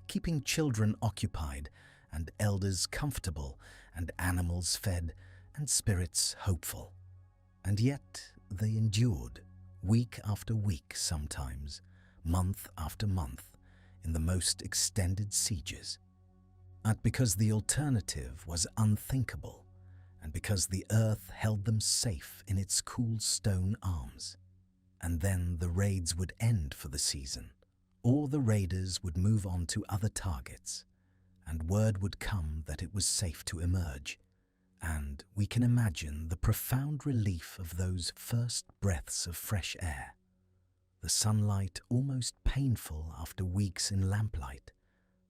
keeping children occupied and elders comfortable and animals fed and spirits hopeful. And yet they endured, week after week sometimes, month after month, in the most extended sieges. And because the alternative was unthinkable, and because the earth held them safe in its cool stone arms. And then the raids would end for the season, or the raiders would move on to other targets, and word would come that it was safe to emerge. And we can imagine the profound relief of those first breaths of fresh air, the sunlight almost painful after weeks in lamplight,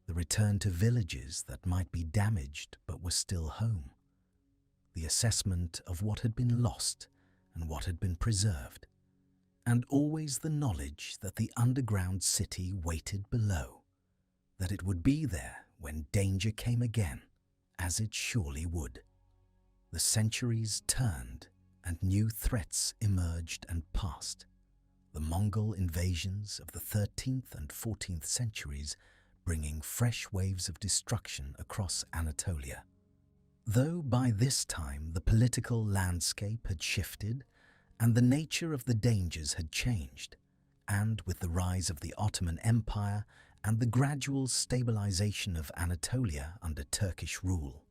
the return to villages that might be damaged but were still home, the assessment of what had been lost and what had been preserved, and always the knowledge that the underground city waited below, that it would be there when danger came again, as it surely would. The centuries turned and new threats emerged and passed. The Mongol invasions of the 13th and 14th centuries bringing fresh waves of destruction across Anatolia. Though by this time the political landscape had shifted and the nature of the dangers had changed, and with the rise of the Ottoman Empire and the gradual stabilization of Anatolia under Turkish rule,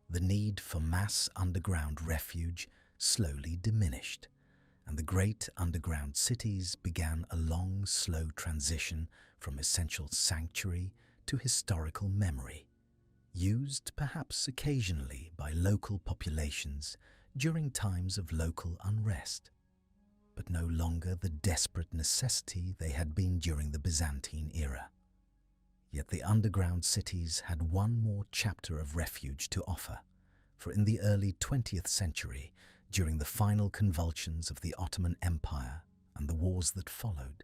the need for mass underground refuge slowly diminished, and the great underground cities began a long, slow transition from essential sanctuary to historical memory, used perhaps occasionally by local populations during times of local unrest, but no longer the desperate necessity they had been during the Byzantine era. Yet the underground cities had one more chapter of refuge to offer, for in the early 20th century, during the final convulsions of the Ottoman Empire and the wars that followed,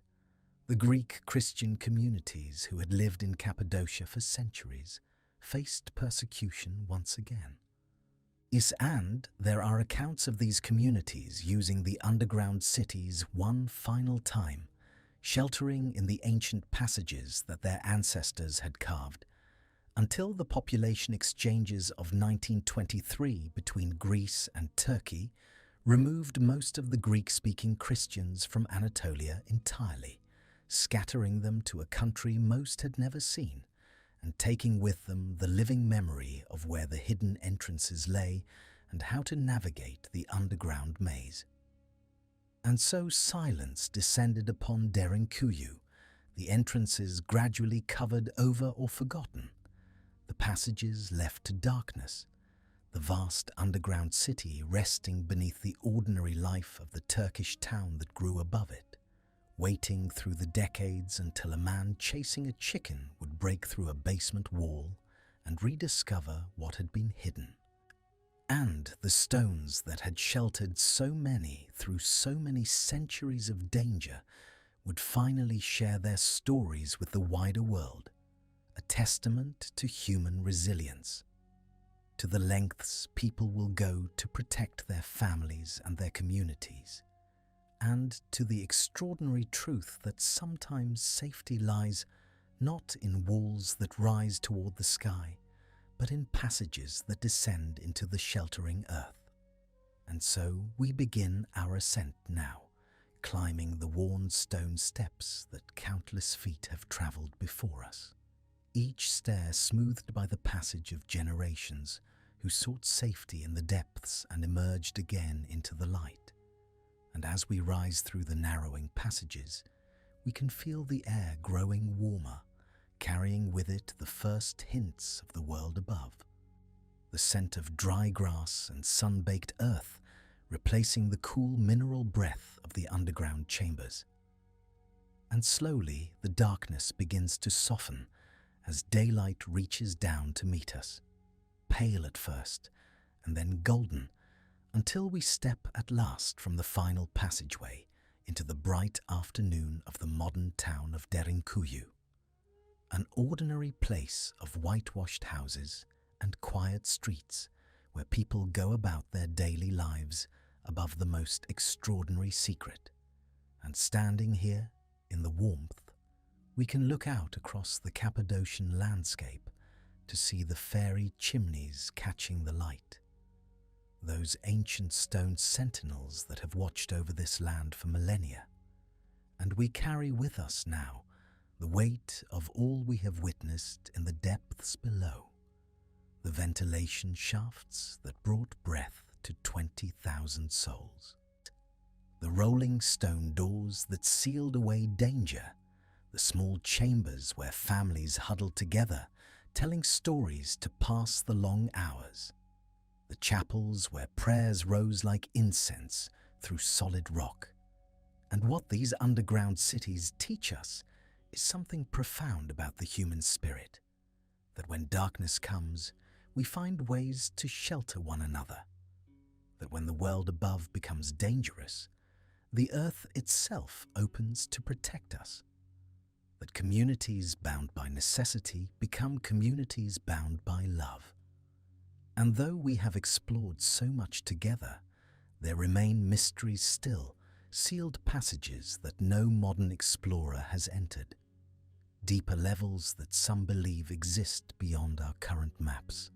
the Greek Christian communities who had lived in Cappadocia for centuries faced persecution once again. And there are accounts of these communities using the underground cities one final time, sheltering in the ancient passages that their ancestors had carved, until the population exchanges of 1923 between Greece and Turkey removed most of the Greek-speaking Christians from Anatolia entirely, scattering them to a country most had never seen, and taking with them the living memory of where the hidden entrances lay and how to navigate the underground maze. And so silence descended upon Derinkuyu, the entrances gradually covered over or forgotten, the passages left to darkness, the vast underground city resting beneath the ordinary life of the Turkish town that grew above it, waiting through the decades until a man chasing a chicken would break through a basement wall and rediscover what had been hidden. And the stones that had sheltered so many through so many centuries of danger would finally share their stories with the wider world, a testament to human resilience, to the lengths people will go to protect their families and their communities, and to the extraordinary truth that sometimes safety lies not in walls that rise toward the sky, but in passages that descend into the sheltering earth. And so we begin our ascent now, climbing the worn stone steps that countless feet have travelled before us. Each stair smoothed by the passage of generations who sought safety in the depths and emerged again into the light. And as we rise through the narrowing passages, we can feel the air growing warmer, carrying with it the first hints of the world above. The scent of dry grass and sun-baked earth replacing the cool mineral breath of the underground chambers. And slowly the darkness begins to soften as daylight reaches down to meet us, pale at first and then golden, until we step at last from the final passageway into the bright afternoon of the modern town of Derinkuyu, an ordinary place of whitewashed houses and quiet streets where people go about their daily lives above the most extraordinary secret. And standing here in the warmth, we can look out across the Cappadocian landscape to see the fairy chimneys catching the light, those ancient stone sentinels that have watched over this land for millennia. And we carry with us now the weight of all we have witnessed in the depths below, the ventilation shafts that brought breath to 20,000 souls, the rolling stone doors that sealed away danger, the small chambers where families huddled together, telling stories to pass the long hours, the chapels where prayers rose like incense through solid rock. And what these underground cities teach us is something profound about the human spirit, that when darkness comes, we find ways to shelter one another, that when the world above becomes dangerous, the earth itself opens to protect us, that communities bound by necessity become communities bound by love. And though we have explored so much together, there remain mysteries still, sealed passages that no modern explorer has entered, deeper levels that some believe exist beyond our current maps,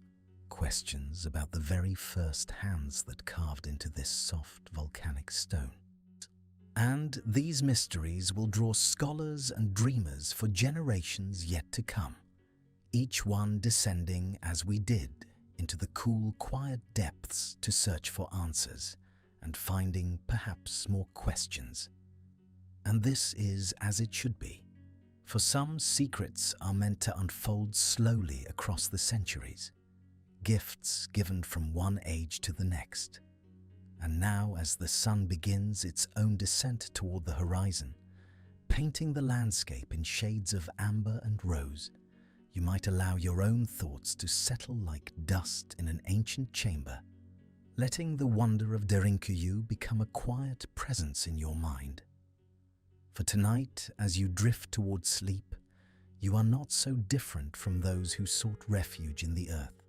questions about the very first hands that carved into this soft volcanic stone. And these mysteries will draw scholars and dreamers for generations yet to come, each one descending as we did into the cool, quiet depths to search for answers and finding perhaps more questions. And this is as it should be, for some secrets are meant to unfold slowly across the centuries, gifts given from one age to the next. And now, as the sun begins its own descent toward the horizon, painting the landscape in shades of amber and rose, you might allow your own thoughts to settle like dust in an ancient chamber, letting the wonder of Derinkuyu become a quiet presence in your mind. For tonight, as you drift toward sleep, you are not so different from those who sought refuge in the earth.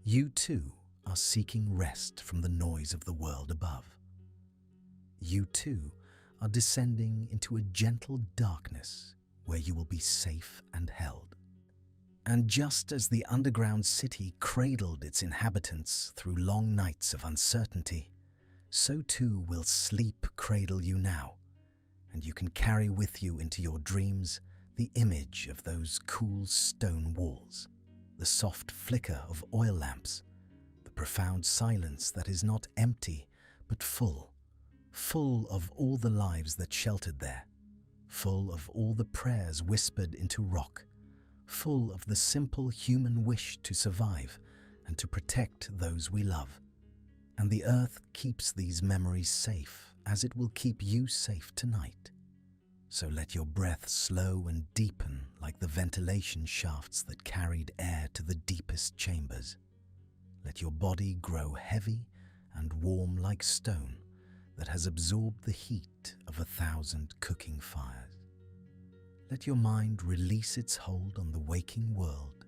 You too are seeking rest from the noise of the world above. You too are descending into a gentle darkness where you will be safe and held. And just as the underground city cradled its inhabitants through long nights of uncertainty, so too will sleep cradle you now, and you can carry with you into your dreams the image of those cool stone walls, the soft flicker of oil lamps, the profound silence that is not empty but full of all the lives that sheltered there, full of all the prayers whispered into rock, full of the simple human wish to survive and to protect those we love. And the earth keeps these memories safe as it will keep you safe tonight. So let your breath slow and deepen like the ventilation shafts that carried air to the deepest chambers. Let your body grow heavy and warm like stone that has absorbed the heat of 1,000 cooking fires. Let your mind release its hold on the waking world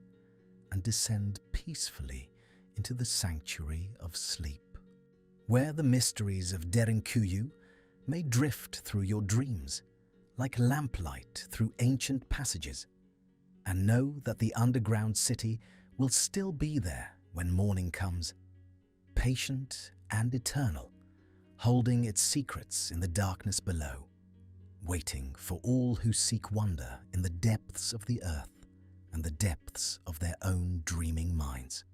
and descend peacefully into the sanctuary of sleep, where the mysteries of Derinkuyu may drift through your dreams like lamplight through ancient passages, and know that the underground city will still be there when morning comes, patient and eternal, holding its secrets in the darkness below, waiting for all who seek wonder in the depths of the earth and the depths of their own dreaming minds.